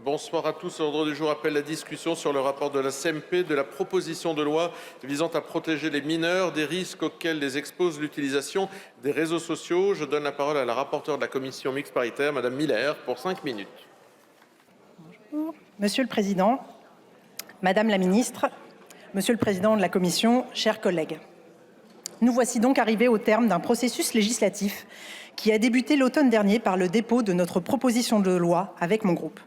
Bonsoir à tous. L'ordre du jour appelle la discussion sur le rapport de la CMP de la proposition de loi visant à protéger les mineurs des risques auxquels les expose l'utilisation des réseaux sociaux. Je donne la parole à la rapporteure de la commission mixte paritaire, Madame Miller, pour 5 minutes. Monsieur le Président, Madame la Ministre, Monsieur le Président de la Commission, chers collègues. Nous voici donc arrivés au terme d'un processus législatif qui a débuté l'automne dernier par le dépôt de notre proposition de loi avec mon groupe.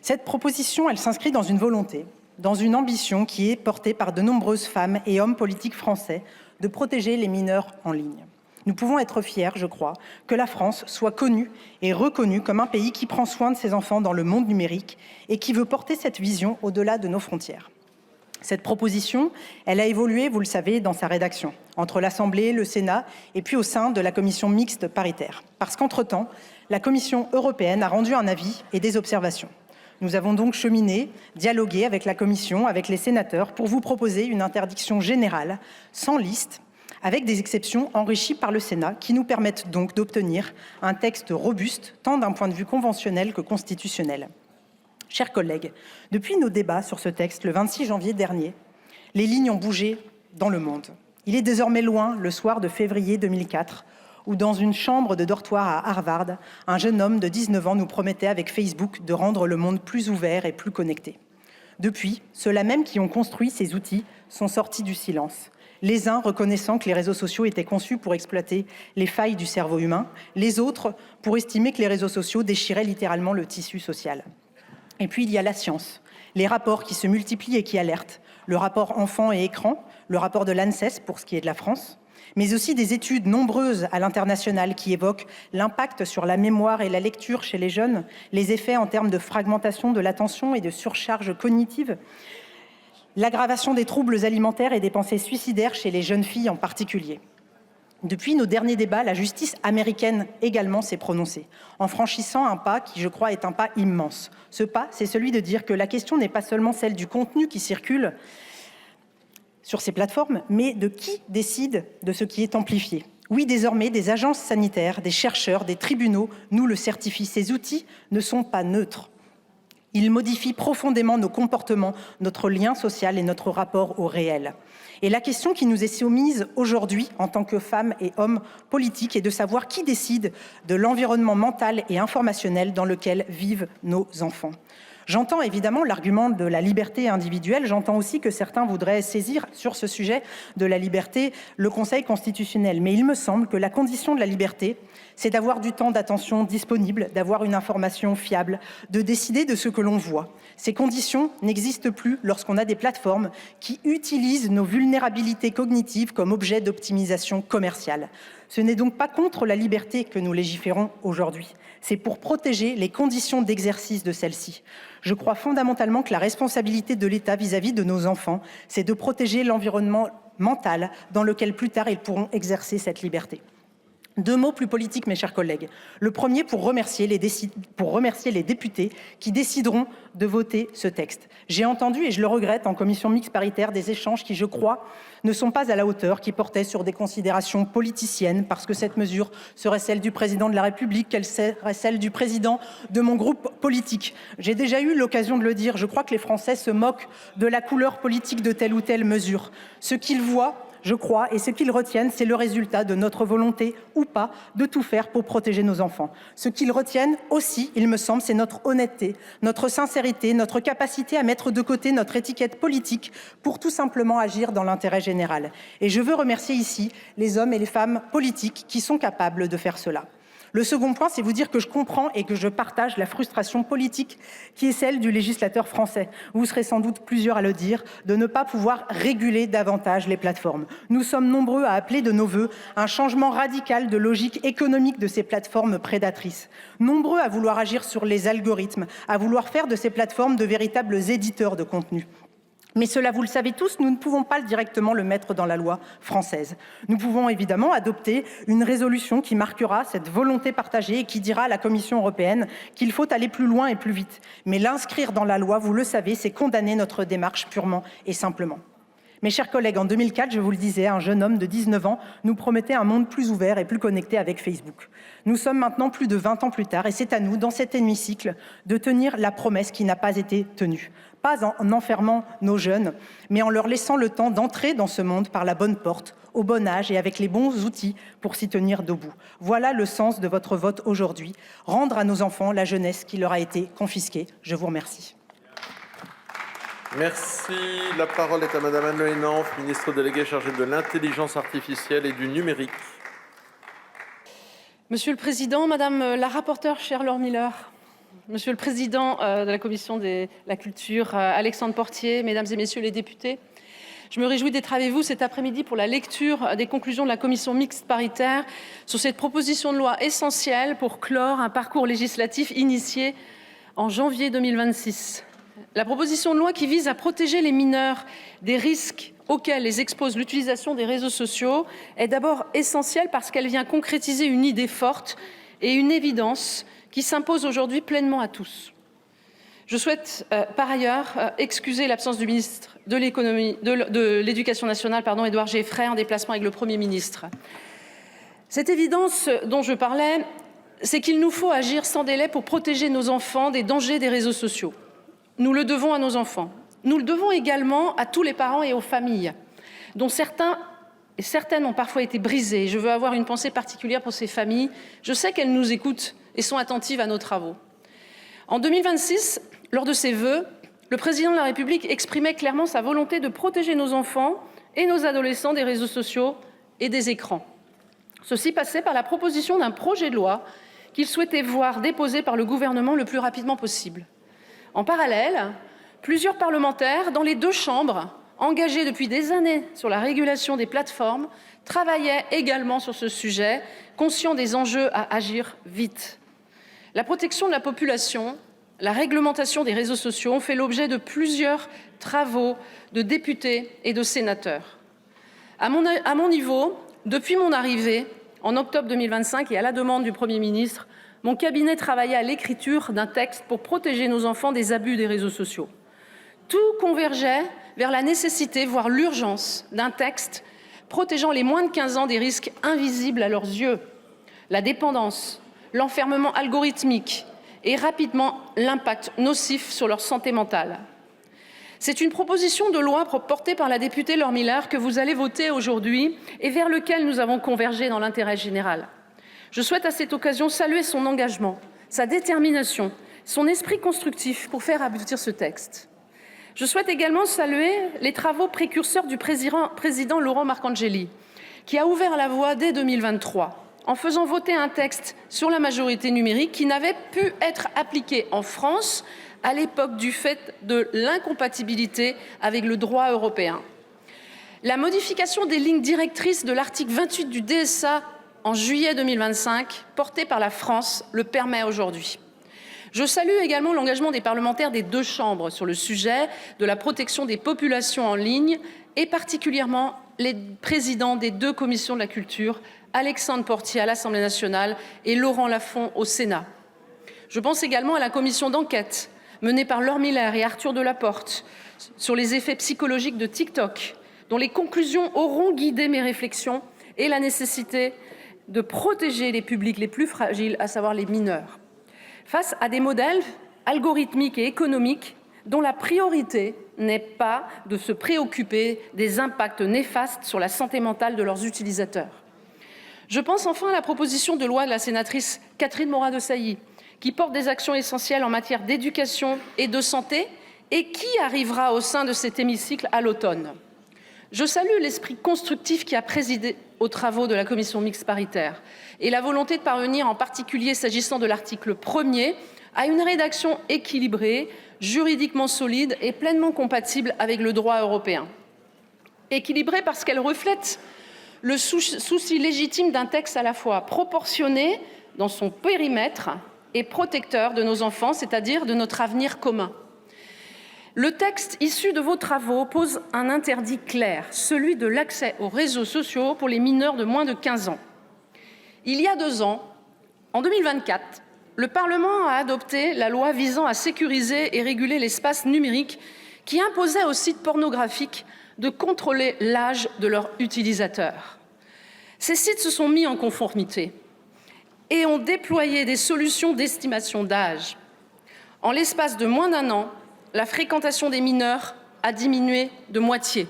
Cette proposition, elle s'inscrit dans une volonté, dans une ambition qui est portée par de nombreuses femmes et hommes politiques français de protéger les mineurs en ligne. Nous pouvons être fiers, je crois, que la France soit connue et reconnue comme un pays qui prend soin de ses enfants dans le monde numérique et qui veut porter cette vision au-delà de nos frontières. Cette proposition, elle a évolué, vous le savez, dans sa rédaction, entre l'Assemblée, le Sénat et puis au sein de la commission mixte paritaire. Parce qu'entre-temps, la Commission européenne a rendu un avis et des observations. Nous avons donc cheminé, dialogué avec la Commission, avec les sénateurs, pour vous proposer une interdiction générale, sans liste, avec des exceptions enrichies par le Sénat, qui nous permettent donc d'obtenir un texte robuste, tant d'un point de vue conventionnel que constitutionnel. Chers collègues, depuis nos débats sur ce texte le 26 janvier dernier, les lignes ont bougé dans le monde. Il est désormais loin le soir de février 2004, où dans une chambre de dortoir à Harvard, un jeune homme de 19 ans nous promettait avec Facebook de rendre le monde plus ouvert et plus connecté. Depuis, ceux-là même qui ont construit ces outils sont sortis du silence. Les uns reconnaissant que les réseaux sociaux étaient conçus pour exploiter les failles du cerveau humain, les autres pour estimer que les réseaux sociaux déchiraient littéralement le tissu social. Et puis, il y a la science, les rapports qui se multiplient et qui alertent, le rapport enfants et écrans, le rapport de l'ANSES pour ce qui est de la France, mais aussi des études nombreuses à l'international qui évoquent l'impact sur la mémoire et la lecture chez les jeunes, les effets en termes de fragmentation de l'attention et de surcharge cognitive, l'aggravation des troubles alimentaires et des pensées suicidaires chez les jeunes filles en particulier. Depuis nos derniers débats, la justice américaine également s'est prononcée, en franchissant un pas qui, je crois, est un pas immense. Ce pas, c'est celui de dire que la question n'est pas seulement celle du contenu qui circule sur ces plateformes, mais de qui décide de ce qui est amplifié. Oui, désormais, des agences sanitaires, des chercheurs, des tribunaux nous le certifient. Ces outils ne sont pas neutres. Ils modifient profondément nos comportements, notre lien social et notre rapport au réel. Et la question qui nous est soumise aujourd'hui, en tant que femmes et hommes politiques, est de savoir qui décide de l'environnement mental et informationnel dans lequel vivent nos enfants. J'entends évidemment l'argument de la liberté individuelle, j'entends aussi que certains voudraient saisir sur ce sujet de la liberté le Conseil constitutionnel. Mais il me semble que la condition de la liberté, c'est d'avoir du temps d'attention disponible, d'avoir une information fiable, de décider de ce que l'on voit. Ces conditions n'existent plus lorsqu'on a des plateformes qui utilisent nos vulnérabilités cognitives comme objet d'optimisation commerciale. Ce n'est donc pas contre la liberté que nous légiférons aujourd'hui, c'est pour protéger les conditions d'exercice de celle-ci. Je crois fondamentalement que la responsabilité de l'État vis-à-vis de nos enfants, c'est de protéger l'environnement mental dans lequel plus tard ils pourront exercer cette liberté. Deux mots plus politiques, mes chers collègues. Le premier pour remercier les députés qui décideront de voter ce texte. J'ai entendu, et je le regrette, en commission mixte paritaire, des échanges qui, je crois, ne sont pas à la hauteur, qui portaient sur des considérations politiciennes, parce que cette mesure serait celle du président de la République, qu'elle serait celle du président de mon groupe politique. J'ai déjà eu l'occasion de le dire, je crois que les Français se moquent de la couleur politique de telle ou telle mesure. Ce qu'ils voient, je crois, et ce qu'ils retiennent, c'est le résultat de notre volonté ou pas de tout faire pour protéger nos enfants. Ce qu'ils retiennent aussi, il me semble, c'est notre honnêteté, notre sincérité, notre capacité à mettre de côté notre étiquette politique pour tout simplement agir dans l'intérêt général. Et je veux remercier ici les hommes et les femmes politiques qui sont capables de faire cela. Le second point, c'est vous dire que je comprends et que je partage la frustration politique qui est celle du législateur français. Vous serez sans doute plusieurs à le dire, de ne pas pouvoir réguler davantage les plateformes. Nous sommes nombreux à appeler de nos vœux un changement radical de logique économique de ces plateformes prédatrices. Nombreux à vouloir agir sur les algorithmes, à vouloir faire de ces plateformes de véritables éditeurs de contenu. Mais cela, vous le savez tous, nous ne pouvons pas directement le mettre dans la loi française. Nous pouvons évidemment adopter une résolution qui marquera cette volonté partagée et qui dira à la Commission européenne qu'il faut aller plus loin et plus vite. Mais l'inscrire dans la loi, vous le savez, c'est condamner notre démarche purement et simplement. Mes chers collègues, en 2004, je vous le disais, un jeune homme de 19 ans nous promettait un monde plus ouvert et plus connecté avec Facebook. Nous sommes maintenant plus de 20 ans plus tard et c'est à nous, dans cet hémicycle, de tenir la promesse qui n'a pas été tenue. Pas en enfermant nos jeunes, mais en leur laissant le temps d'entrer dans ce monde par la bonne porte, au bon âge et avec les bons outils pour s'y tenir debout. Voilà le sens de votre vote aujourd'hui. Rendre à nos enfants la jeunesse qui leur a été confisquée. Je vous remercie. Merci. La parole est à Madame Anne-Laure Henanff, ministre déléguée chargée de l'intelligence artificielle et du numérique. Monsieur le Président, Madame la rapporteure, chère Laure Miller, Monsieur le Président de la Commission de la Culture, Alexandre Portier, Mesdames et Messieurs les députés, je me réjouis d'être avec vous cet après-midi pour la lecture des conclusions de la commission mixte paritaire sur cette proposition de loi essentielle pour clore un parcours législatif initié en janvier 2026. La proposition de loi qui vise à protéger les mineurs des risques auxquels les expose l'utilisation des réseaux sociaux est d'abord essentielle parce qu'elle vient concrétiser une idée forte et une évidence qui s'impose aujourd'hui pleinement à tous. Je souhaite par ailleurs excuser l'absence du ministre de l'Éducation nationale, Édouard Geffray, en déplacement avec le Premier ministre. Cette évidence dont je parlais, c'est qu'il nous faut agir sans délai pour protéger nos enfants des dangers des réseaux sociaux. Nous le devons à nos enfants. Nous le devons également à tous les parents et aux familles, dont certains et certaines ont parfois été brisées. Je veux avoir une pensée particulière pour ces familles. Je sais qu'elles nous écoutent et sont attentives à nos travaux. En 2026, lors de ses vœux, le président de la République exprimait clairement sa volonté de protéger nos enfants et nos adolescents des réseaux sociaux et des écrans. Ceci passait par la proposition d'un projet de loi qu'il souhaitait voir déposé par le gouvernement le plus rapidement possible. En parallèle, plusieurs parlementaires dans les deux chambres, engagés depuis des années sur la régulation des plateformes, travaillaient également sur ce sujet, conscients des enjeux à agir vite. La protection de la population, la réglementation des réseaux sociaux ont fait l'objet de plusieurs travaux de députés et de sénateurs. À mon niveau, depuis mon arrivée en octobre 2025 et à la demande du Premier ministre, mon cabinet travaillait à l'écriture d'un texte pour protéger nos enfants des abus des réseaux sociaux. Tout convergeait vers la nécessité, voire l'urgence, d'un texte protégeant les moins de 15 ans des risques invisibles à leurs yeux, la dépendance, l'enfermement algorithmique et rapidement l'impact nocif sur leur santé mentale. C'est une proposition de loi portée par la députée Laure Miller que vous allez voter aujourd'hui et vers lequel nous avons convergé dans l'intérêt général. Je souhaite à cette occasion saluer son engagement, sa détermination, son esprit constructif pour faire aboutir ce texte. Je souhaite également saluer les travaux précurseurs du président Laurent Marcangeli, qui a ouvert la voie dès 2023 en faisant voter un texte sur la majorité numérique qui n'avait pu être appliqué en France à l'époque du fait de l'incompatibilité avec le droit européen. La modification des lignes directrices de l'article 28 du DSA en juillet 2025, portée par la France, le permet aujourd'hui. Je salue également l'engagement des parlementaires des deux chambres sur le sujet de la protection des populations en ligne et particulièrement les présidents des deux commissions de la culture, Alexandre Portier à l'Assemblée nationale et Laurent Lafont au Sénat. Je pense également à la commission d'enquête menée par Laure Miller et Arthur Delaporte sur les effets psychologiques de TikTok, dont les conclusions auront guidé mes réflexions et la nécessité de protéger les publics les plus fragiles, à savoir les mineurs, face à des modèles algorithmiques et économiques dont la priorité n'est pas de se préoccuper des impacts néfastes sur la santé mentale de leurs utilisateurs. Je pense enfin à la proposition de loi de la sénatrice Catherine Morin-Desailly, qui porte des actions essentielles en matière d'éducation et de santé et qui arrivera au sein de cet hémicycle à l'automne. Je salue l'esprit constructif qui a présidé aux travaux de la commission mixte paritaire et la volonté de parvenir, en particulier s'agissant de l'article 1er, à une rédaction équilibrée, juridiquement solide et pleinement compatible avec le droit européen. Équilibrée parce qu'elle reflète le souci légitime d'un texte à la fois proportionné dans son périmètre et protecteur de nos enfants, c'est-à-dire de notre avenir commun. Le texte issu de vos travaux pose un interdit clair, celui de l'accès aux réseaux sociaux pour les mineurs de moins de 15 ans. Il y a 2 ans, en 2024, le Parlement a adopté la loi visant à sécuriser et réguler l'espace numérique qui imposait aux sites pornographiques de contrôler l'âge de leurs utilisateurs. Ces sites se sont mis en conformité et ont déployé des solutions d'estimation d'âge. En l'espace de moins d'1 an, la fréquentation des mineurs a diminué de moitié.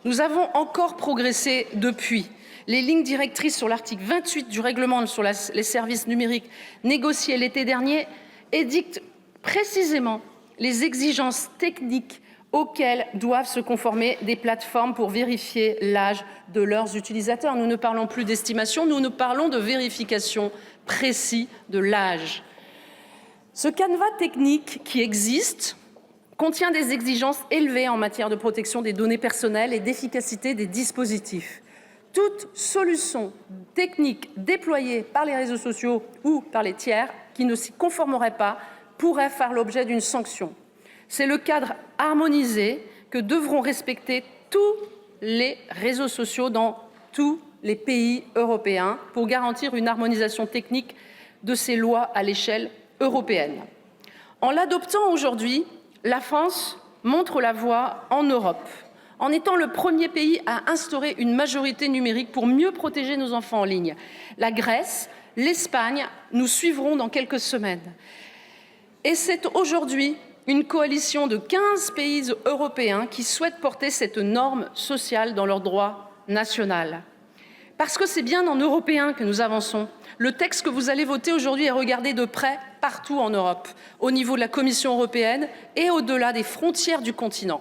Nous avons encore progressé depuis. Les lignes directrices sur l'article 28 du règlement sur les services numériques négocié l'été dernier édictent précisément les exigences techniques auxquelles doivent se conformer des plateformes pour vérifier l'âge de leurs utilisateurs. Nous ne parlons plus d'estimation, nous parlons de vérification précise de l'âge. Ce canevas technique qui existe contient des exigences élevées en matière de protection des données personnelles et d'efficacité des dispositifs. Toute solution technique déployée par les réseaux sociaux ou par les tiers qui ne s'y conformerait pas pourrait faire l'objet d'une sanction. C'est le cadre harmonisé que devront respecter tous les réseaux sociaux dans tous les pays européens pour garantir une harmonisation technique de ces lois à l'échelle européenne. En l'adoptant aujourd'hui, la France montre la voie en Europe, en étant le premier pays à instaurer une majorité numérique pour mieux protéger nos enfants en ligne. La Grèce, l'Espagne nous suivront dans quelques semaines. Et c'est aujourd'hui une coalition de 15 pays européens qui souhaitent porter cette norme sociale dans leur droit national. Parce que c'est bien en européen que nous avançons. Le texte que vous allez voter aujourd'hui est regardé de près partout en Europe, au niveau de la Commission européenne et au-delà des frontières du continent.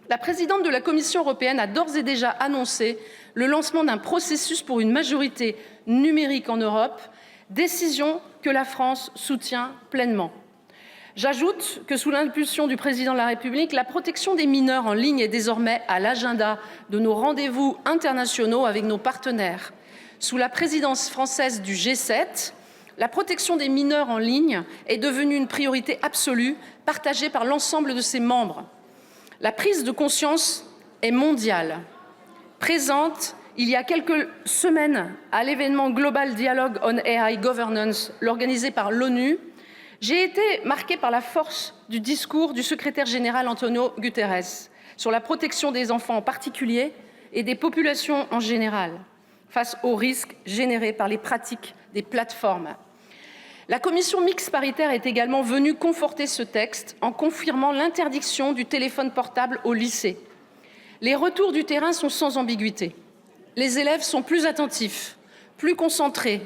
La présidente de la Commission européenne a d'ores et déjà annoncé le lancement d'un processus pour une majorité numérique en Europe, décision que la France soutient pleinement. J'ajoute que sous l'impulsion du président de la République, la protection des mineurs en ligne est désormais à l'agenda de nos rendez-vous internationaux avec nos partenaires. Sous la présidence française du G7, la protection des mineurs en ligne est devenue une priorité absolue, partagée par l'ensemble de ses membres. La prise de conscience est mondiale. Présente il y a quelques semaines à l'événement Global Dialogue on AI Governance, organisé par l'ONU, j'ai été marquée par la force du discours du secrétaire général Antonio Guterres sur la protection des enfants en particulier et des populations en général face aux risques générés par les pratiques des plateformes. La commission mixte paritaire est également venue conforter ce texte en confirmant l'interdiction du téléphone portable au lycée. Les retours du terrain sont sans ambiguïté. Les élèves sont plus attentifs, plus concentrés,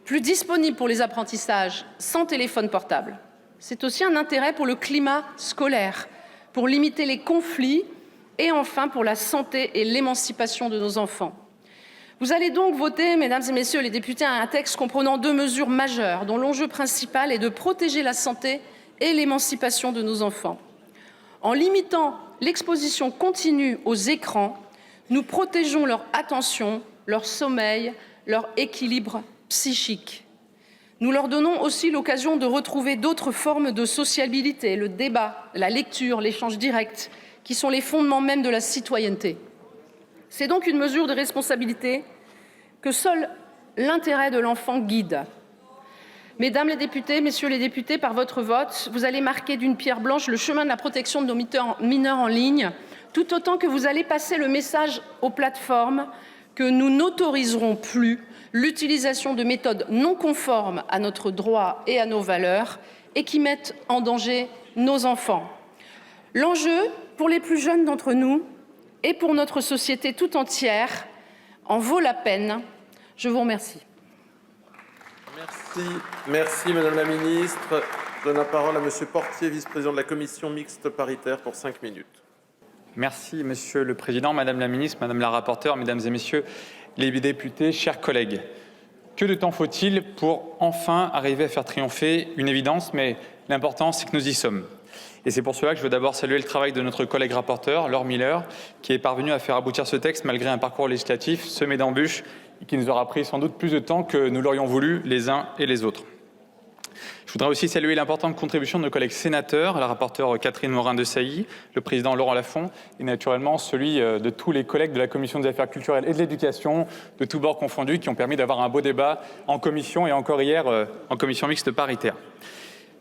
plus disponibles pour les apprentissages sans téléphone portable. C'est aussi un intérêt pour le climat scolaire, pour limiter les conflits et enfin pour la santé et l'émancipation de nos enfants. Vous allez donc voter, mesdames et messieurs les députés, un texte comprenant 2 mesures majeures dont l'enjeu principal est de protéger la santé et l'émancipation de nos enfants. En limitant l'exposition continue aux écrans, nous protégeons leur attention, leur sommeil, leur équilibre psychique. Nous leur donnons aussi l'occasion de retrouver d'autres formes de sociabilité, le débat, la lecture, l'échange direct, qui sont les fondements même de la citoyenneté. C'est donc une mesure de responsabilité que seul l'intérêt de l'enfant guide. Mesdames les députées, messieurs les députés, par votre vote, vous allez marquer d'une pierre blanche le chemin de la protection de nos mineurs en ligne, tout autant que vous allez passer le message aux plateformes que nous n'autoriserons plus l'utilisation de méthodes non conformes à notre droit et à nos valeurs et qui mettent en danger nos enfants. L'enjeu, pour les plus jeunes d'entre nous et pour notre société tout entière, en vaut la peine. Je vous remercie. Merci Madame la Ministre. Je donne la parole à Monsieur Portier, vice-président de la Commission mixte paritaire pour 5 minutes. Merci Monsieur le Président, Madame la Ministre, Madame la Rapporteure, Mesdames et Messieurs les députés, chers collègues. Que de temps faut-il pour enfin arriver à faire triompher une évidence, mais l'important c'est que nous y sommes. Et c'est pour cela que je veux d'abord saluer le travail de notre collègue rapporteur, Laure Miller, qui est parvenu à faire aboutir ce texte malgré un parcours législatif semé d'embûches et qui nous aura pris sans doute plus de temps que nous l'aurions voulu les uns et les autres. Je voudrais aussi saluer l'importante contribution de nos collègues sénateurs, la rapporteure Catherine Morin-Desailly, le président Laurent Lafont et naturellement celui de tous les collègues de la Commission des affaires culturelles et de l'éducation, de tous bords confondus, qui ont permis d'avoir un beau débat en commission et encore hier en commission mixte paritaire.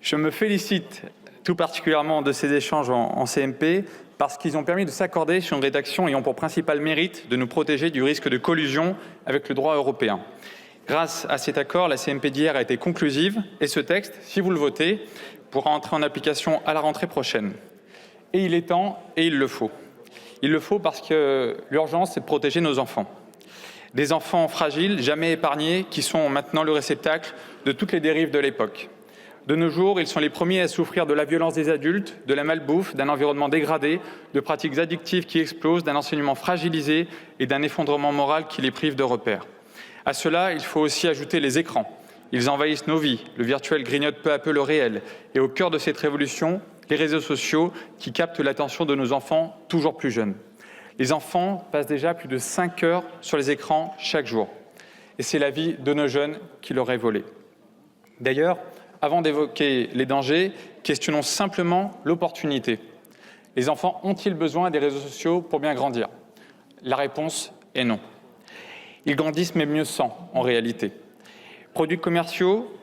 Je me félicite tout particulièrement de ces échanges en CMP parce qu'ils ont permis de s'accorder sur une rédaction ayant pour principal mérite de nous protéger du risque de collusion avec le droit européen. Grâce à cet accord, la CMP d'hier a été conclusive et ce texte, si vous le votez, pourra entrer en application à la rentrée prochaine. Et il est temps et il le faut. Il le faut parce que l'urgence, c'est de protéger nos enfants. Des enfants fragiles, jamais épargnés, qui sont maintenant le réceptacle de toutes les dérives de l'époque. De nos jours, ils sont les premiers à souffrir de la violence des adultes, de la malbouffe, d'un environnement dégradé, de pratiques addictives qui explosent, d'un enseignement fragilisé et d'un effondrement moral qui les prive de repères. À cela, il faut aussi ajouter les écrans. Ils envahissent nos vies, le virtuel grignote peu à peu le réel. Et au cœur de cette révolution, les réseaux sociaux qui captent l'attention de nos enfants toujours plus jeunes. Les enfants passent déjà plus de 5 heures sur les écrans chaque jour. Et c'est la vie de nos jeunes qui leur est volée. D'ailleurs, avant d'évoquer les dangers, questionnons simplement l'opportunité. Les enfants ont-ils besoin des réseaux sociaux pour bien grandir? La réponse est non. Ils grandissent mais mieux sans, en réalité. Produits commerciaux,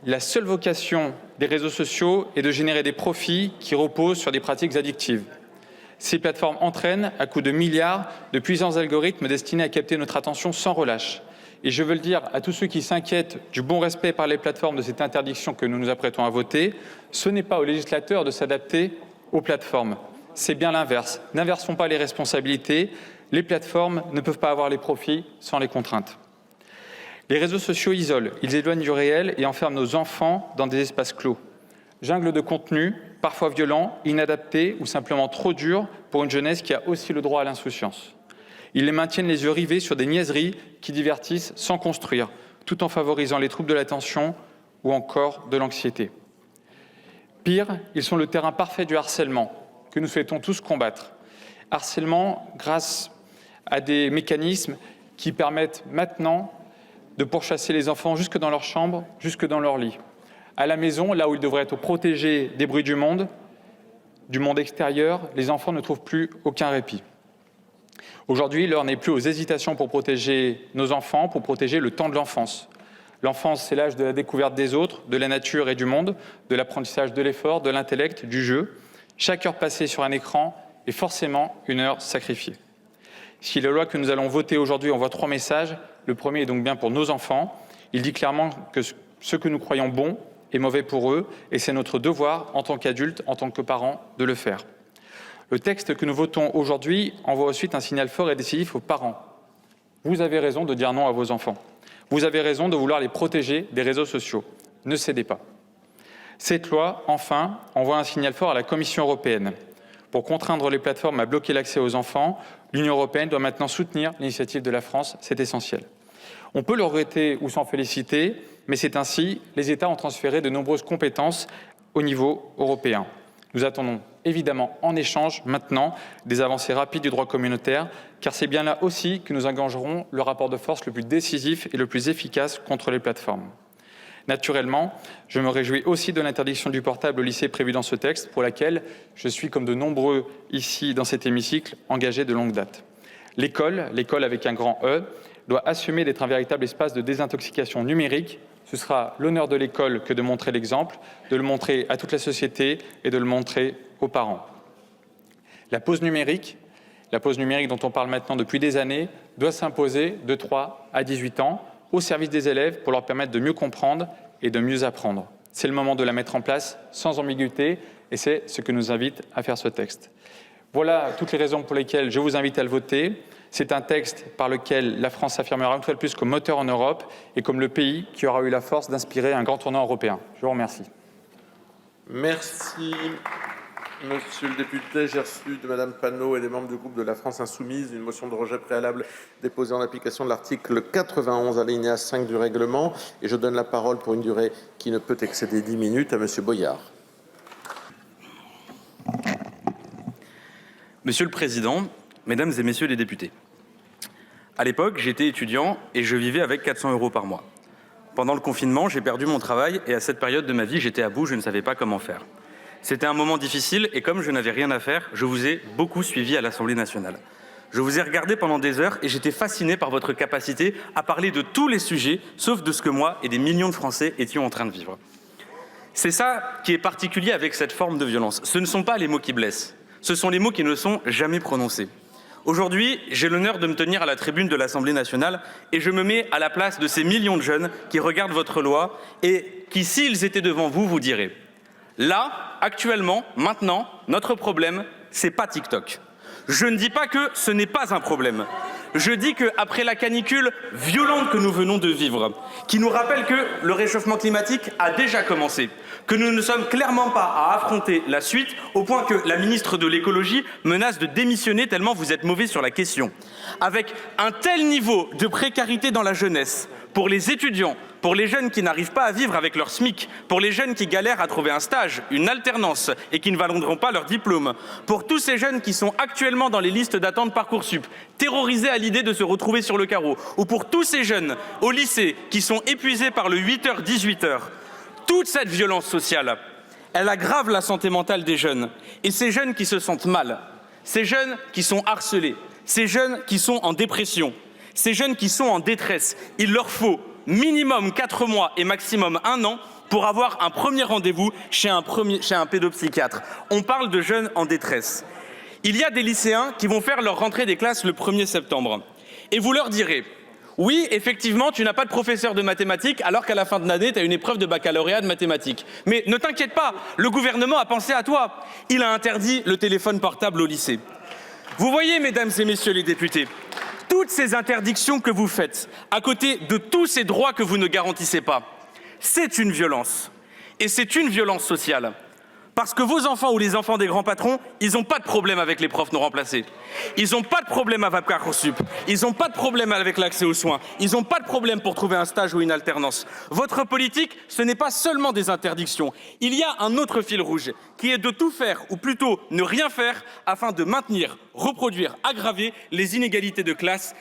la seule vocation des réseaux sociaux est de générer des profits qui reposent sur des pratiques addictives. Ces plateformes entraînent, à coups de milliards, de puissants algorithmes destinés à capter notre attention sans relâche. Et je veux le dire à tous ceux qui s'inquiètent du bon respect par les plateformes de cette interdiction que nous nous apprêtons à voter, ce n'est pas aux législateurs de s'adapter aux plateformes. C'est bien l'inverse. N'inversons pas les responsabilités. Les plateformes ne peuvent pas avoir les profits sans les contraintes. Les réseaux sociaux isolent, ils éloignent du réel et enferment nos enfants dans des espaces clos. Jungle de contenus, parfois violents, inadaptés ou simplement trop durs pour une jeunesse qui a aussi le droit à l'insouciance. Ils les maintiennent les yeux rivés sur des niaiseries qui divertissent sans construire, tout en favorisant les troubles de l'attention ou encore de l'anxiété. Pire, ils sont le terrain parfait du harcèlement, que nous souhaitons tous combattre. Harcèlement grâce à des mécanismes qui permettent maintenant de pourchasser les enfants jusque dans leur chambre, jusque dans leur lit. À la maison, là où ils devraient être protégés des bruits du monde extérieur, les enfants ne trouvent plus aucun répit. Aujourd'hui, l'heure n'est plus aux hésitations pour protéger nos enfants, pour protéger le temps de l'enfance. L'enfance, c'est l'âge de la découverte des autres, de la nature et du monde, de l'apprentissage de l'effort, de l'intellect, du jeu. Chaque heure passée sur un écran est forcément une heure sacrifiée. Si la loi que nous allons voter aujourd'hui envoie 3 messages, le premier est donc bien pour nos enfants. Il dit clairement que ce que nous croyons bon est mauvais pour eux, et c'est notre devoir, en tant qu'adultes, en tant que parents, de le faire. Le texte que nous votons aujourd'hui envoie ensuite un signal fort et décisif aux parents. Vous avez raison de dire non à vos enfants. Vous avez raison de vouloir les protéger des réseaux sociaux. Ne cédez pas. Cette loi, enfin, envoie un signal fort à la Commission européenne. Pour contraindre les plateformes à bloquer l'accès aux enfants, l'Union européenne doit maintenant soutenir l'initiative de la France. C'est essentiel. On peut le regretter ou s'en féliciter, mais c'est ainsi. Les États ont transféré de nombreuses compétences au niveau européen. Nous attendons évidemment en échange maintenant des avancées rapides du droit communautaire, car c'est bien là aussi que nous engagerons le rapport de force le plus décisif et le plus efficace contre les plateformes. Naturellement, je me réjouis aussi de l'interdiction du portable au lycée prévue dans ce texte, pour laquelle je suis, comme de nombreux ici dans cet hémicycle, engagé de longue date. L'école avec un grand E, doit assumer d'être un véritable espace de désintoxication numérique. Ce sera l'honneur de l'école que de montrer l'exemple, de le montrer à toute la société et de le montrer aux parents. La pause numérique dont on parle maintenant depuis des années, doit s'imposer de 3 à 18 ans au service des élèves pour leur permettre de mieux comprendre et de mieux apprendre. C'est le moment de la mettre en place sans ambiguïté et c'est ce que nous invite à faire ce texte. Voilà toutes les raisons pour lesquelles je vous invite à le voter. C'est un texte par lequel la France s'affirmera une fois de plus comme moteur en Europe et comme le pays qui aura eu la force d'inspirer un grand tournant européen. Je vous remercie. Merci, monsieur le député. J'ai reçu de Madame Panot et des membres du groupe de la France Insoumise une motion de rejet préalable déposée en application de l'article 91 alinéa 5 du règlement. Et je donne la parole pour une durée qui ne peut excéder 10 minutes à monsieur Boyard. Monsieur le Président, Mesdames et Messieurs les députés, à l'époque, j'étais étudiant et je vivais avec 400 € par mois. Pendant le confinement, j'ai perdu mon travail et à cette période de ma vie, j'étais à bout, je ne savais pas comment faire. C'était un moment difficile et comme je n'avais rien à faire, je vous ai beaucoup suivi à l'Assemblée nationale. Je vous ai regardé pendant des heures et j'étais fasciné par votre capacité à parler de tous les sujets, sauf de ce que moi et des millions de Français étions en train de vivre. C'est ça qui est particulier avec cette forme de violence. Ce ne sont pas les mots qui blessent. Ce sont les mots qui ne sont jamais prononcés. Aujourd'hui, j'ai l'honneur de me tenir à la tribune de l'Assemblée nationale et je me mets à la place de ces millions de jeunes qui regardent votre loi et qui, s'ils étaient devant vous, vous diraient « Là, actuellement, maintenant, notre problème, c'est pas TikTok. » Je ne dis pas que ce n'est pas un problème. Je dis qu'après la canicule violente que nous venons de vivre, qui nous rappelle que le réchauffement climatique a déjà commencé, que nous ne sommes clairement pas à affronter la suite, au point que la ministre de l'écologie menace de démissionner tellement vous êtes mauvais sur la question. Avec un tel niveau de précarité dans la jeunesse, pour les étudiants, pour les jeunes qui n'arrivent pas à vivre avec leur SMIC, pour les jeunes qui galèrent à trouver un stage, une alternance et qui ne valideront pas leur diplôme, pour tous ces jeunes qui sont actuellement dans les listes d'attente Parcoursup, terrorisés à l'idée de se retrouver sur le carreau, ou pour tous ces jeunes au lycée qui sont épuisés par le 8h-18h, toute cette violence sociale, elle aggrave la santé mentale des jeunes. Et ces jeunes qui se sentent mal, ces jeunes qui sont harcelés, ces jeunes qui sont en dépression, ces jeunes qui sont en détresse, il leur faut minimum 4 mois et maximum 1 an pour avoir un premier rendez-vous chez un pédopsychiatre. On parle de jeunes en détresse. Il y a des lycéens qui vont faire leur rentrée des classes le 1er septembre. Et vous leur direz « Oui, effectivement, tu n'as pas de professeur de mathématiques alors qu'à la fin de l'année, tu as une épreuve de baccalauréat de mathématiques. Mais ne t'inquiète pas, le gouvernement a pensé à toi. Il a interdit le téléphone portable au lycée. » Vous voyez, mesdames et messieurs les députés, toutes ces interdictions que vous faites, à côté de tous ces droits que vous ne garantissez pas, c'est une violence. Et c'est une violence sociale. Parce que vos enfants ou les enfants des grands patrons, ils n'ont pas de problème avec les profs non remplacés. Ils n'ont pas de problème avec Parcoursup. Ils n'ont pas de problème avec l'accès aux soins. Ils n'ont pas de problème pour trouver un stage ou une alternance. Votre politique, ce n'est pas seulement des interdictions. Il y a un autre fil rouge qui est de tout faire, ou plutôt ne rien faire, afin de maintenir, reproduire, aggraver les inégalités de classe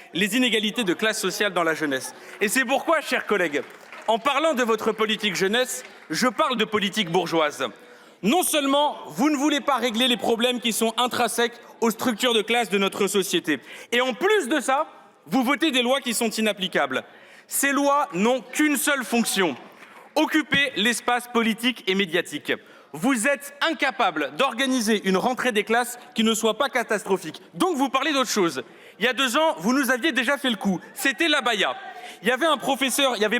sociale dans la jeunesse. Et c'est pourquoi, chers collègues, en parlant de votre politique jeunesse, je parle de politique bourgeoise. Non seulement vous ne voulez pas régler les problèmes qui sont intrinsèques aux structures de classe de notre société, et en plus de ça, vous votez des lois qui sont inapplicables. Ces lois n'ont qu'une seule fonction, occuper l'espace politique et médiatique. Vous êtes incapable d'organiser une rentrée des classes qui ne soit pas catastrophique. Donc vous parlez d'autre chose. Il y a 2 ans, vous nous aviez déjà fait le coup. C'était l'abaya. Il n'y avait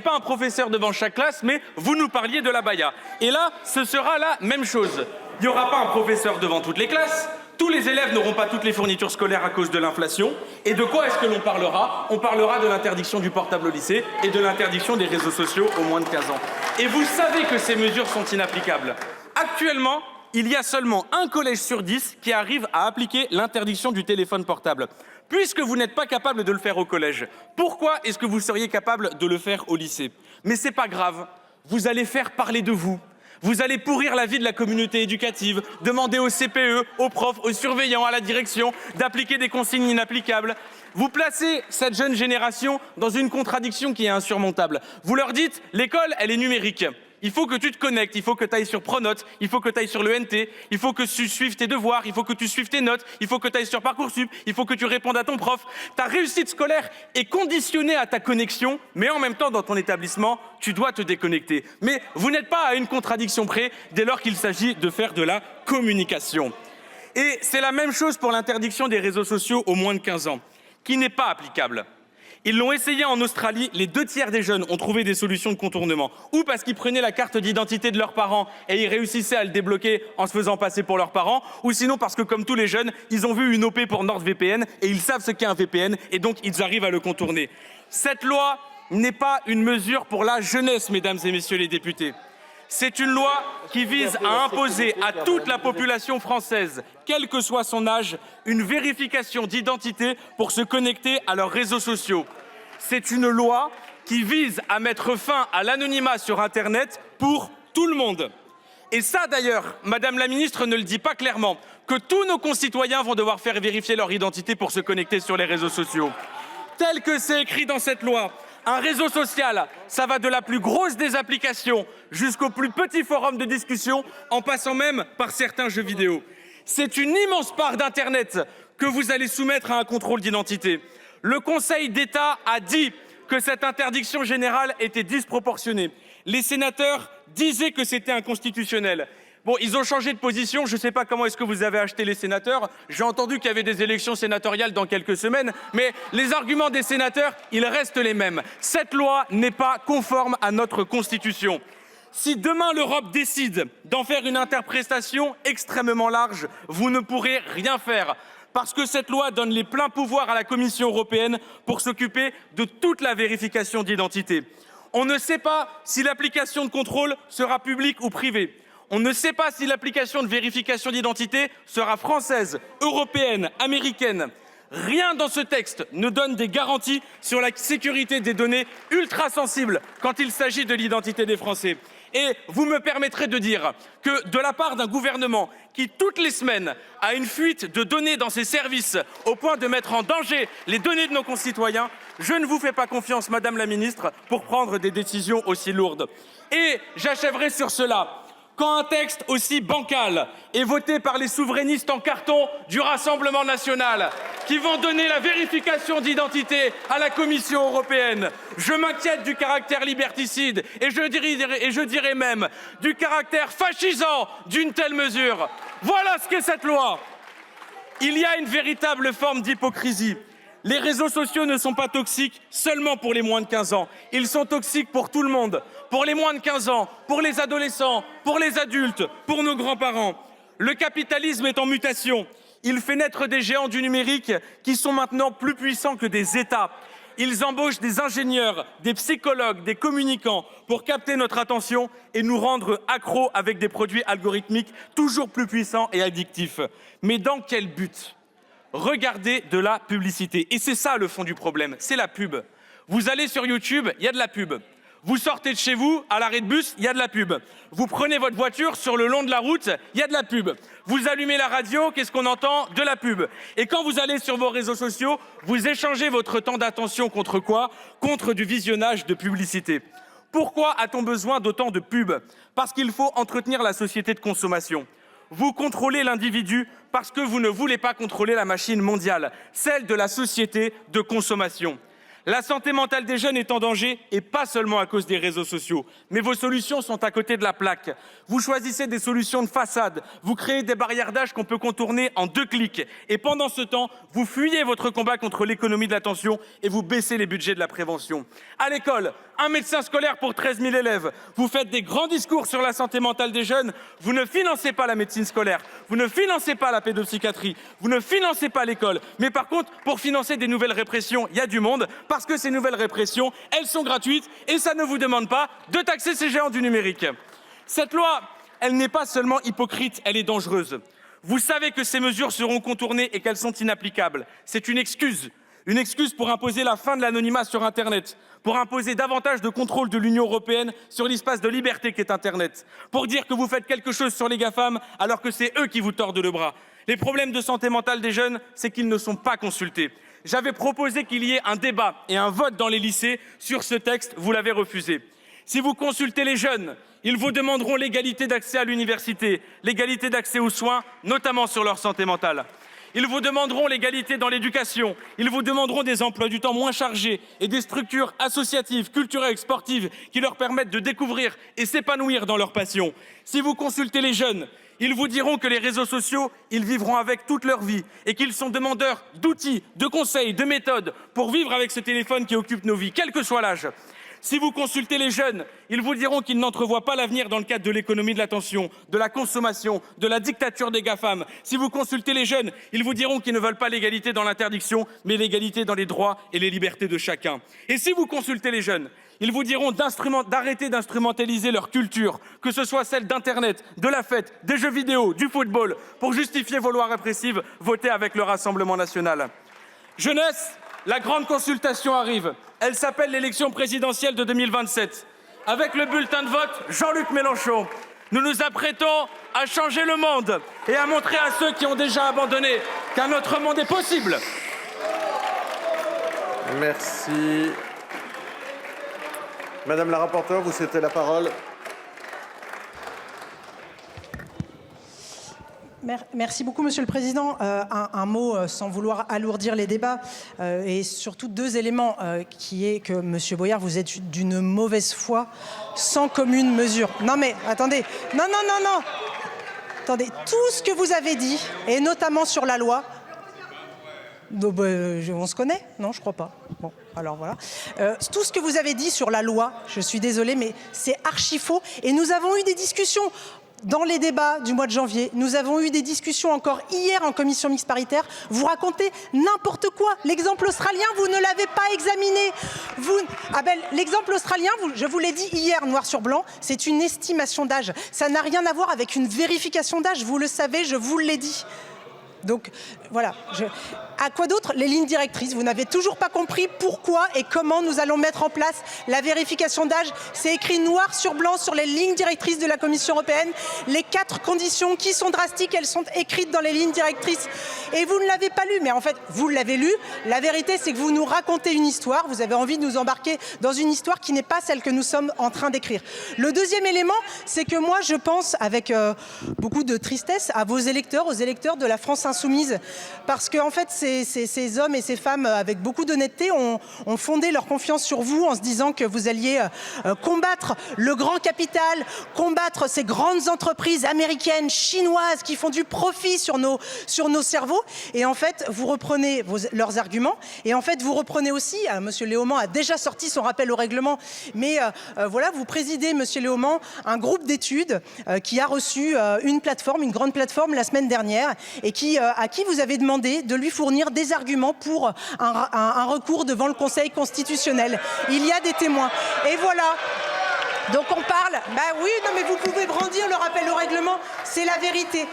pas un professeur devant chaque classe, mais vous nous parliez de l'abaya. Et là, ce sera la même chose. Il n'y aura pas un professeur devant toutes les classes. Tous les élèves n'auront pas toutes les fournitures scolaires à cause de l'inflation. Et de quoi est-ce que l'on parlera? On parlera de l'interdiction du portable au lycée et de l'interdiction des réseaux sociaux aux moins de 15 ans. Et vous savez que ces mesures sont inapplicables. Actuellement, il y a seulement un collège sur 10 qui arrive à appliquer l'interdiction du téléphone portable. Puisque vous n'êtes pas capable de le faire au collège, pourquoi est-ce que vous seriez capable de le faire au lycée? Mais c'est pas grave, vous allez faire parler de vous. Vous allez pourrir la vie de la communauté éducative, demander au CPE, aux profs, aux surveillants, à la direction d'appliquer des consignes inapplicables. Vous placez cette jeune génération dans une contradiction qui est insurmontable. Vous leur dites, l'école, elle est numérique. Il faut que tu te connectes, il faut que tu ailles sur Pronote, il faut que tu ailles sur le NT, il faut que tu suives tes devoirs, il faut que tu suives tes notes, il faut que tu ailles sur Parcoursup, il faut que tu répondes à ton prof. Ta réussite scolaire est conditionnée à ta connexion, mais en même temps, dans ton établissement, tu dois te déconnecter. Mais vous n'êtes pas à une contradiction près dès lors qu'il s'agit de faire de la communication. Et c'est la même chose pour l'interdiction des réseaux sociaux aux moins de 15 ans, qui n'est pas applicable. Ils l'ont essayé en Australie, les 2 tiers des jeunes ont trouvé des solutions de contournement. Ou parce qu'ils prenaient la carte d'identité de leurs parents et ils réussissaient à le débloquer en se faisant passer pour leurs parents, ou sinon parce que, comme tous les jeunes, ils ont vu une OP pour NordVPN et ils savent ce qu'est un VPN et donc ils arrivent à le contourner. Cette loi n'est pas une mesure pour la jeunesse, mesdames et messieurs les députés. C'est une loi qui vise à imposer à toute la population française, quel que soit son âge, une vérification d'identité pour se connecter à leurs réseaux sociaux. C'est une loi qui vise à mettre fin à l'anonymat sur Internet pour tout le monde. Et ça, d'ailleurs, Madame la Ministre ne le dit pas clairement, que tous nos concitoyens vont devoir faire vérifier leur identité pour se connecter sur les réseaux sociaux. Tel que c'est écrit dans cette loi, un réseau social, ça va de la plus grosse des applications jusqu'au plus petit forum de discussion, en passant même par certains jeux vidéo. C'est une immense part d'Internet que vous allez soumettre à un contrôle d'identité. Le Conseil d'État a dit que cette interdiction générale était disproportionnée. Les sénateurs disaient que c'était inconstitutionnel. Bon, ils ont changé de position. Je ne sais pas comment est-ce que vous avez acheté les sénateurs. J'ai entendu qu'il y avait des élections sénatoriales dans quelques semaines. Mais les arguments des sénateurs, ils restent les mêmes. Cette loi n'est pas conforme à notre Constitution. Si demain l'Europe décide d'en faire une interprétation extrêmement large, vous ne pourrez rien faire. Parce que cette loi donne les pleins pouvoirs à la Commission européenne pour s'occuper de toute la vérification d'identité. On ne sait pas si l'application de contrôle sera publique ou privée. On ne sait pas si l'application de vérification d'identité sera française, européenne, américaine. Rien dans ce texte ne donne des garanties sur la sécurité des données ultra sensibles quand il s'agit de l'identité des Français. Et vous me permettrez de dire que de la part d'un gouvernement qui, toutes les semaines, a une fuite de données dans ses services au point de mettre en danger les données de nos concitoyens, je ne vous fais pas confiance, Madame la Ministre, pour prendre des décisions aussi lourdes. Et j'achèverai sur cela. Quand un texte aussi bancal est voté par les souverainistes en carton du Rassemblement national, qui vont donner la vérification d'identité à la Commission européenne, je m'inquiète du caractère liberticide et je dirais même du caractère fascisant d'une telle mesure. Voilà ce qu'est cette loi. Il y a une véritable forme d'hypocrisie. Les réseaux sociaux ne sont pas toxiques seulement pour les moins de 15 ans. Ils sont toxiques pour tout le monde. Pour les moins de 15 ans, pour les adolescents, pour les adultes, pour nos grands-parents. Le capitalisme est en mutation. Il fait naître des géants du numérique qui sont maintenant plus puissants que des États. Ils embauchent des ingénieurs, des psychologues, des communicants pour capter notre attention et nous rendre accros avec des produits algorithmiques toujours plus puissants et addictifs. Mais dans quel but ? Regardez de la publicité. Et c'est ça le fond du problème, c'est la pub. Vous allez sur YouTube, il y a de la pub. Vous sortez de chez vous, à l'arrêt de bus, il y a de la pub. Vous prenez votre voiture, sur le long de la route, il y a de la pub. Vous allumez la radio, qu'est-ce qu'on entend? De la pub. Et quand vous allez sur vos réseaux sociaux, vous échangez votre temps d'attention contre quoi? Contre du visionnage de publicité. Pourquoi a-t-on besoin d'autant de pubs? Parce qu'il faut entretenir la société de consommation. Vous contrôlez l'individu parce que vous ne voulez pas contrôler la machine mondiale, celle de la société de consommation. La santé mentale des jeunes est en danger, et pas seulement à cause des réseaux sociaux. Mais vos solutions sont à côté de la plaque. Vous choisissez des solutions de façade, vous créez des barrières d'âge qu'on peut contourner en 2 clics. Et pendant ce temps, vous fuyez votre combat contre l'économie de l'attention et vous baissez les budgets de la prévention. À l'école, un médecin scolaire pour 13 000 élèves. Vous faites des grands discours sur la santé mentale des jeunes. Vous ne financez pas la médecine scolaire. Vous ne financez pas la pédopsychiatrie. Vous ne financez pas l'école. Mais par contre, pour financer des nouvelles répressions, il y a du monde. Parce que ces nouvelles répressions, elles sont gratuites et ça ne vous demande pas de taxer ces géants du numérique. Cette loi, elle n'est pas seulement hypocrite, elle est dangereuse. Vous savez que ces mesures seront contournées et qu'elles sont inapplicables. C'est une excuse pour imposer la fin de l'anonymat sur Internet, pour imposer davantage de contrôle de l'Union européenne sur l'espace de liberté qu'est Internet, pour dire que vous faites quelque chose sur les GAFAM alors que c'est eux qui vous tordent le bras. Les problèmes de santé mentale des jeunes, c'est qu'ils ne sont pas consultés. J'avais proposé qu'il y ait un débat et un vote dans les lycées sur ce texte, vous l'avez refusé. Si vous consultez les jeunes, ils vous demanderont l'égalité d'accès à l'université, l'égalité d'accès aux soins, notamment sur leur santé mentale. Ils vous demanderont l'égalité dans l'éducation, ils vous demanderont des emplois du temps moins chargés et des structures associatives, culturelles, sportives qui leur permettent de découvrir et s'épanouir dans leur passion. Si vous consultez les jeunes, ils vous diront que les réseaux sociaux, ils vivront avec toute leur vie et qu'ils sont demandeurs d'outils, de conseils, de méthodes pour vivre avec ce téléphone qui occupe nos vies, quel que soit l'âge. Si vous consultez les jeunes, ils vous diront qu'ils n'entrevoient pas l'avenir dans le cadre de l'économie de l'attention, de la consommation, de la dictature des GAFAM. Si vous consultez les jeunes, ils vous diront qu'ils ne veulent pas l'égalité dans l'interdiction, mais l'égalité dans les droits et les libertés de chacun. Et si vous consultez les jeunes, ils vous diront d'arrêter d'instrumentaliser leur culture, que ce soit celle d'Internet, de la fête, des jeux vidéo, du football, pour justifier vos lois répressives votées avec le Rassemblement national. Jeunesse, la grande consultation arrive. Elle s'appelle l'élection présidentielle de 2027. Avec le bulletin de vote Jean-Luc Mélenchon, nous nous apprêtons à changer le monde et à montrer à ceux qui ont déjà abandonné qu'un autre monde est possible. Merci. Madame la rapporteure, vous souhaitez la parole? Merci beaucoup, Monsieur le Président. Un mot, sans vouloir alourdir les débats, et surtout 2 éléments, qui est que, Monsieur Boyard, vous êtes d'une mauvaise foi, sans commune mesure. Non mais, attendez. Non. Attendez, tout ce que vous avez dit, et notamment sur la loi, on se connaît? Non, je crois pas. Bon, alors voilà. Tout ce que vous avez dit sur la loi, je suis désolée, mais c'est archi faux. Et nous avons eu des discussions dans les débats du mois de janvier. Nous avons eu des discussions encore hier en commission mixte paritaire. Vous racontez n'importe quoi. L'exemple australien, vous ne l'avez pas examiné. L'exemple australien, je vous l'ai dit hier, noir sur blanc, c'est une estimation d'âge. Ça n'a rien à voir avec une vérification d'âge. Vous le savez, je vous l'ai dit. Donc voilà. À quoi d'autre? Les lignes directrices. Vous n'avez toujours pas compris pourquoi et comment nous allons mettre en place la vérification d'âge. C'est écrit noir sur blanc sur les lignes directrices de la Commission européenne. Les 4 conditions qui sont drastiques, elles sont écrites dans les lignes directrices. Et vous ne l'avez pas lu. Mais en fait, vous l'avez lu. La vérité, c'est que vous nous racontez une histoire. Vous avez envie de nous embarquer dans une histoire qui n'est pas celle que nous sommes en train d'écrire. Le deuxième élément, c'est que moi, je pense avec beaucoup de tristesse à vos électeurs, aux électeurs de la France insoumise. Parce qu'en fait, ces hommes et ces femmes, avec beaucoup d'honnêteté, ont fondé leur confiance sur vous en se disant que vous alliez combattre le grand capital, combattre ces grandes entreprises américaines, chinoises, qui font du profit sur nos cerveaux. Et en fait, vous reprenez leurs arguments. Et en fait, vous reprenez aussi, Monsieur Léaumont a déjà sorti son rappel au règlement, mais voilà, vous présidez, Monsieur Léaumont, un groupe d'études qui a reçu une grande plateforme la semaine dernière, et à qui vous avez demandé de lui fournir des arguments pour un recours devant le Conseil constitutionnel. Il y a des témoins. Et voilà. Donc on parle, oui, non mais vous pouvez brandir le rappel au règlement, c'est la vérité,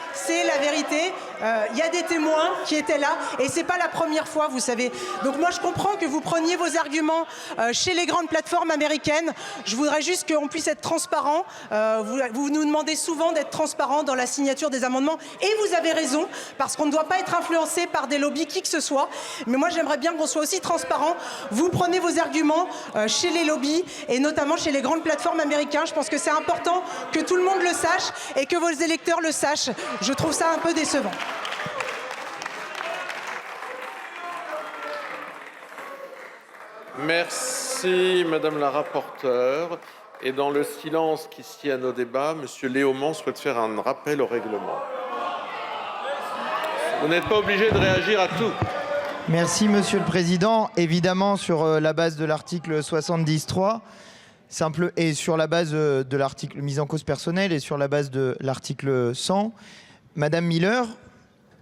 il y a des témoins qui étaient là et c'est pas la première fois, vous savez. Donc moi je comprends que vous preniez vos arguments chez les grandes plateformes américaines, je voudrais juste qu'on puisse être transparent, vous nous demandez souvent d'être transparent dans la signature des amendements et vous avez raison, parce qu'on ne doit pas être influencé par des lobbies qui que ce soit, mais moi j'aimerais bien qu'on soit aussi transparent, vous prenez vos arguments chez les lobbies et notamment chez les grandes plateformes américains. Je pense que c'est important que tout le monde le sache et que vos électeurs le sachent. Je trouve ça un peu décevant. Merci, Madame la rapporteure. Et dans le silence qui sied à nos débats, Monsieur Léaumont souhaite faire un rappel au règlement. Vous n'êtes pas obligé de réagir à tout. Merci, Monsieur le Président. Évidemment, sur la base de l'article 70.3, et sur la base de l'article mise en cause personnelle et sur la base de l'article 100, Madame Miller,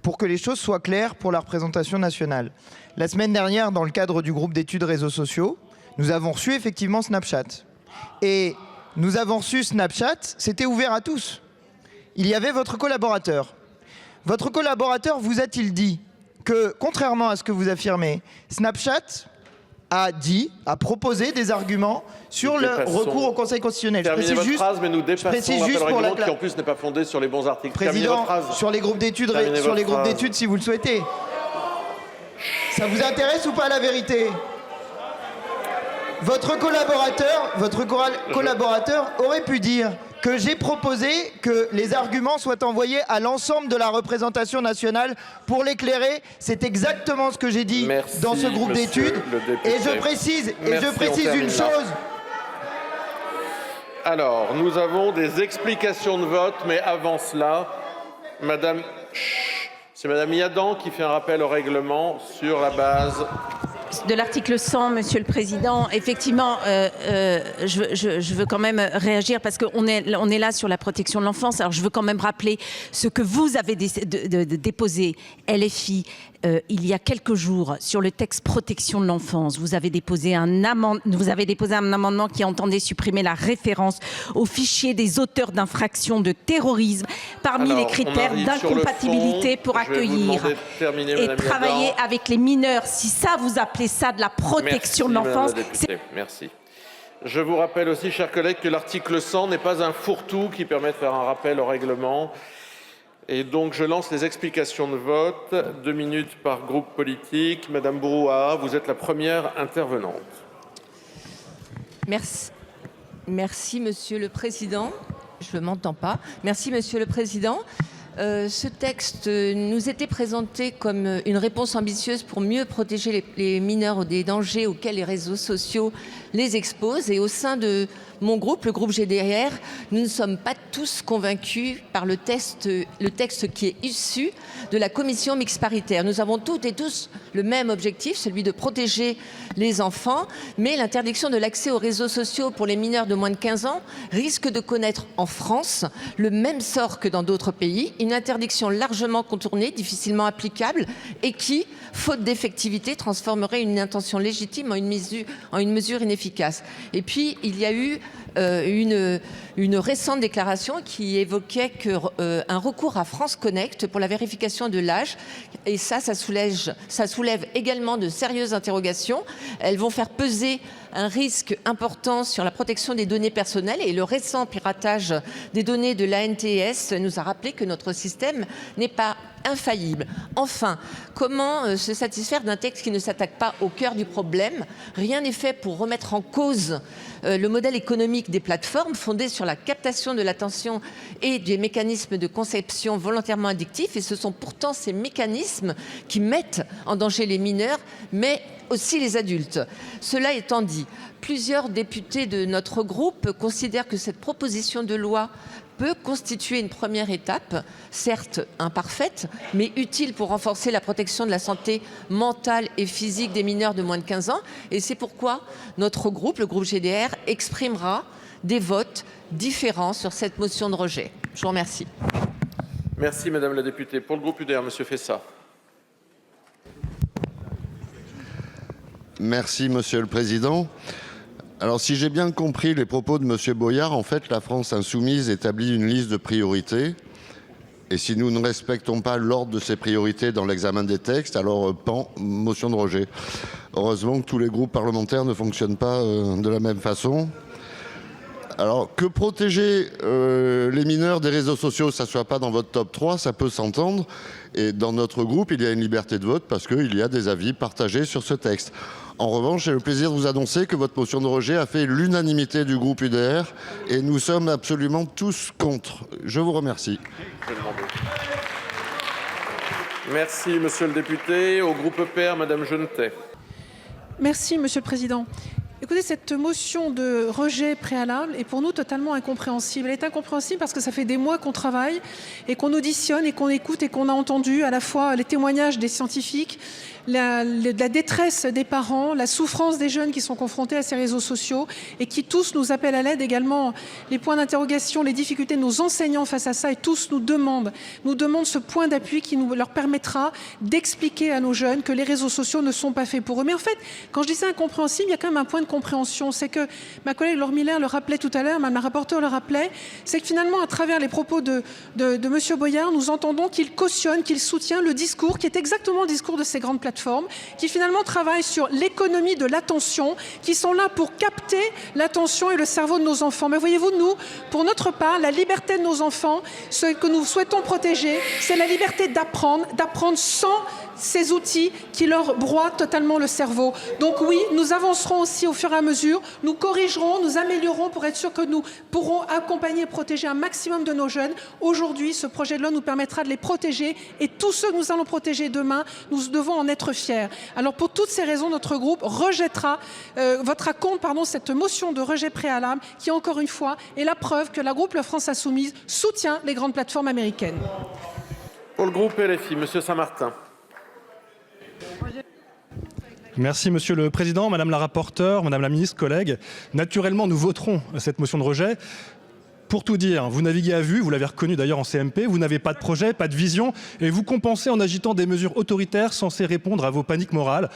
pour que les choses soient claires pour la représentation nationale. La semaine dernière, dans le cadre du groupe d'études réseaux sociaux, nous avons reçu effectivement Snapchat. Et nous avons reçu Snapchat, c'était ouvert à tous. Il y avait votre collaborateur. Votre collaborateur vous a-t-il dit que, contrairement à ce que vous affirmez, Snapchat a proposé des arguments sur le recours au Conseil constitutionnel. Terminez votre phrase, mais nous dépassons le règlement qui en plus n'est pas fondé sur les bons articles. Président, sur les groupes d'études, si vous le souhaitez. Ça vous intéresse ou pas la vérité? Votre collaborateur aurait pu dire que j'ai proposé que les arguments soient envoyés à l'ensemble de la représentation nationale pour l'éclairer. C'est exactement ce que j'ai dit dans ce groupe d'études. Et je précise une chose. Alors, nous avons des explications de vote, mais avant cela, c'est Madame Yadan qui fait un rappel au règlement sur la base de l'article 100, Monsieur le Président. Effectivement, je veux quand même réagir parce qu'on est là sur la protection de l'enfance. Alors, je veux quand même rappeler ce que vous avez déposé, LFI, il y a quelques jours sur le texte protection de l'enfance. Vous avez déposé un amendement qui entendait supprimer la référence au fichier des auteurs d'infractions de terrorisme parmi les critères d'incompatibilité pour accueillir et travailler avec les mineurs. Si ça, vous appelez ça de la protection de l'enfance. Merci. Je vous rappelle aussi, chers collègues, que l'article 100 n'est pas un fourre-tout qui permet de faire un rappel au règlement. Et donc, je lance les explications de vote. 2 minutes par groupe politique. Madame Brouhaha, vous êtes la première intervenante. Merci, Monsieur le Président. Je ne m'entends pas. Merci, Monsieur le Président. Ce texte nous était présenté comme une réponse ambitieuse pour mieux protéger les mineurs des dangers auxquels les réseaux sociaux les exposent. Et au sein de mon groupe, le groupe GDR, nous ne sommes pas tous convaincus par le texte qui est issu de la commission mixte paritaire. Nous avons toutes et tous le même objectif, celui de protéger les enfants, mais l'interdiction de l'accès aux réseaux sociaux pour les mineurs de moins de 15 ans risque de connaître en France le même sort que dans d'autres pays, une interdiction largement contournée, difficilement applicable et qui, faute d'effectivité, transformerait une intention légitime en une mesure inefficace. Et puis, il y a eu une récente déclaration qui évoquait un recours à France Connect pour la vérification de l'âge. Et ça soulève également de sérieuses interrogations. Elles vont faire peser un risque important sur la protection des données personnelles et le récent piratage des données de l'ANTS nous a rappelé que notre système n'est pas infaillible. Enfin, comment se satisfaire d'un texte qui ne s'attaque pas au cœur du problème? Rien n'est fait pour remettre en cause le modèle économique des plateformes fondé sur la captation de l'attention et des mécanismes de conception volontairement addictifs. Et ce sont pourtant ces mécanismes qui mettent en danger les mineurs, mais aussi les adultes. Cela étant dit, plusieurs députés de notre groupe considèrent que cette proposition de loi peut constituer une première étape, certes imparfaite, mais utile pour renforcer la protection de la santé mentale et physique des mineurs de moins de 15 ans. Et c'est pourquoi notre groupe, le groupe GDR, exprimera des votes différents sur cette motion de rejet. Je vous remercie. Merci Madame la députée. Pour le groupe UDR, Monsieur Fessa. Merci Monsieur le Président. Alors si j'ai bien compris les propos de Monsieur Boyard, en fait la France insoumise établit une liste de priorités et si nous ne respectons pas l'ordre de ces priorités dans l'examen des textes, alors motion de rejet. Heureusement que tous les groupes parlementaires ne fonctionnent pas de la même façon. Alors que protéger les mineurs des réseaux sociaux, ça ne soit pas dans votre top 3, ça peut s'entendre. Et dans notre groupe, il y a une liberté de vote parce qu'il y a des avis partagés sur ce texte. En revanche, j'ai le plaisir de vous annoncer que votre motion de rejet a fait l'unanimité du groupe UDR et nous sommes absolument tous contre. Je vous remercie. Merci Monsieur le député. Au groupe EPR, Madame Genetet. Merci Monsieur le Président. Écoutez, cette motion de rejet préalable est pour nous totalement incompréhensible. Elle est incompréhensible parce que ça fait des mois qu'on travaille et qu'on auditionne et qu'on écoute et qu'on a entendu à la fois les témoignages des scientifiques, la détresse des parents, la souffrance des jeunes qui sont confrontés à ces réseaux sociaux et qui tous nous appellent à l'aide, également les points d'interrogation, les difficultés de nos enseignants face à ça, et tous nous demandent ce point d'appui qui leur permettra d'expliquer à nos jeunes que les réseaux sociaux ne sont pas faits pour eux. Mais en fait, quand je dis ça incompréhensible, il y a quand même un point de compréhension, c'est que ma collègue Laure Miller le rappelait tout à l'heure, Mme la rapporteure le rappelait, c'est que finalement à travers les propos de M. Boyard, nous entendons qu'il cautionne, qu'il soutient le discours qui est exactement le discours de ces grandes plateformes, qui finalement travaillent sur l'économie de l'attention, qui sont là pour capter l'attention et le cerveau de nos enfants. Mais voyez-vous, nous, pour notre part, la liberté de nos enfants, ce que nous souhaitons protéger, c'est la liberté d'apprendre sans ces outils qui leur broient totalement le cerveau. Donc oui, nous avancerons aussi au fur et à mesure, nous corrigerons, nous améliorerons pour être sûr que nous pourrons accompagner et protéger un maximum de nos jeunes. Aujourd'hui, ce projet de loi nous permettra de les protéger et tous ceux que nous allons protéger demain, nous devons en être fiers. Alors pour toutes ces raisons, notre groupe votera contre cette motion de rejet préalable qui, encore une fois, est la preuve que la groupe La France Insoumise soutient les grandes plateformes américaines. Pour le groupe LFI, Monsieur Saint-Martin. Merci Monsieur le Président, Madame la rapporteure, Madame la ministre, collègues. Naturellement, nous voterons cette motion de rejet. Pour tout dire, vous naviguez à vue, vous l'avez reconnu d'ailleurs en CMP, vous n'avez pas de projet, pas de vision, et vous compensez en agitant des mesures autoritaires censées répondre à vos paniques morales,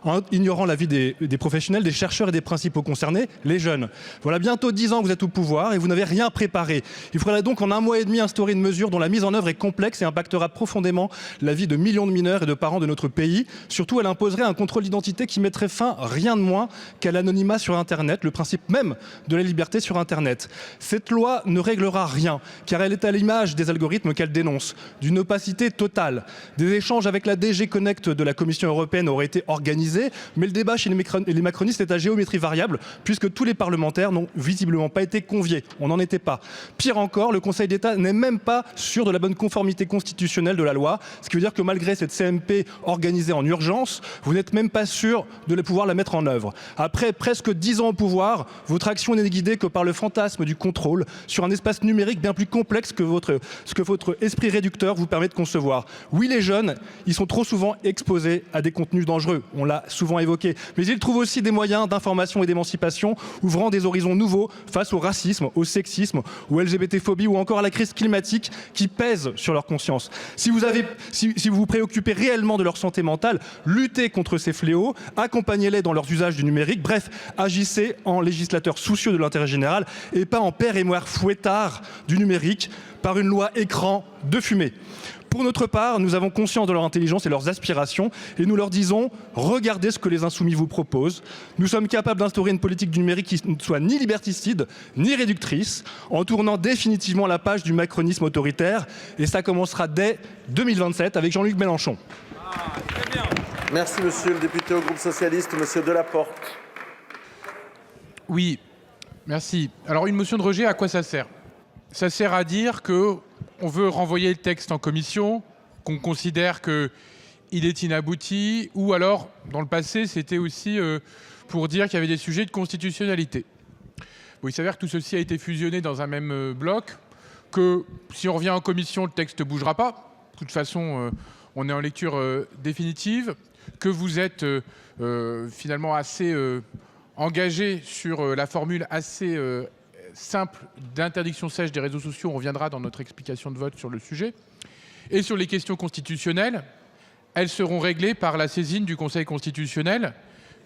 en ignorant l'avis des professionnels, des chercheurs et des principaux concernés, les jeunes. Voilà bientôt 10 ans que vous êtes au pouvoir et vous n'avez rien préparé. Il faudrait donc en 1 mois et demi instaurer une mesure dont la mise en œuvre est complexe et impactera profondément la vie de millions de mineurs et de parents de notre pays. Surtout, elle imposerait un contrôle d'identité qui mettrait fin rien de moins qu'à l'anonymat sur Internet, le principe même de la liberté sur Internet. Cette loi ne réglera rien, car elle est à l'image des algorithmes qu'elle dénonce, d'une opacité totale. Des échanges avec la DG Connect de la Commission européenne auraient été organisés, mais le débat chez les macronistes est à géométrie variable, puisque tous les parlementaires n'ont visiblement pas été conviés. On n'en était pas. Pire encore, le Conseil d'État n'est même pas sûr de la bonne conformité constitutionnelle de la loi, ce qui veut dire que malgré cette CMP organisée en urgence, vous n'êtes même pas sûr de pouvoir la mettre en œuvre. Après presque 10 ans au pouvoir, votre action n'est guidée que par le fantasme du contrôle sur un espace numérique bien plus complexe que ce que votre esprit réducteur vous permet de concevoir. Oui, les jeunes, ils sont trop souvent exposés à des contenus dangereux, on l'a souvent évoqué, mais ils trouvent aussi des moyens d'information et d'émancipation, ouvrant des horizons nouveaux face au racisme, au sexisme, aux LGBT-phobie ou encore à la crise climatique qui pèse sur leur conscience. Si vous vous préoccupez réellement de leur santé mentale, luttez contre ces fléaux, accompagnez-les dans leurs usages du numérique, bref, agissez en législateur soucieux de l'intérêt général et pas en père et mère fouettard du numérique par une loi écran de fumée. Pour notre part, nous avons conscience de leur intelligence et leurs aspirations et nous leur disons « Regardez ce que les Insoumis vous proposent. Nous sommes capables d'instaurer une politique du numérique qui ne soit ni liberticide, ni réductrice, en tournant définitivement la page du macronisme autoritaire. Et ça commencera dès 2027 avec Jean-Luc Mélenchon. » Merci, monsieur le député au groupe socialiste, monsieur Delaporte. Oui, merci. Alors, une motion de rejet, à quoi ça sert? Ça sert à dire qu'on veut renvoyer le texte en commission, qu'on considère qu'il est inabouti, ou alors, dans le passé, c'était aussi pour dire qu'il y avait des sujets de constitutionnalité. Bon, il s'avère que tout ceci a été fusionné dans un même bloc, que si on revient en commission, le texte ne bougera pas. De toute façon, on est en lecture définitive, que vous êtes finalement assez engagé sur la formule assez simple d'interdiction sèche des réseaux sociaux. On reviendra dans notre explication de vote sur le sujet. Et sur les questions constitutionnelles, elles seront réglées par la saisine du Conseil constitutionnel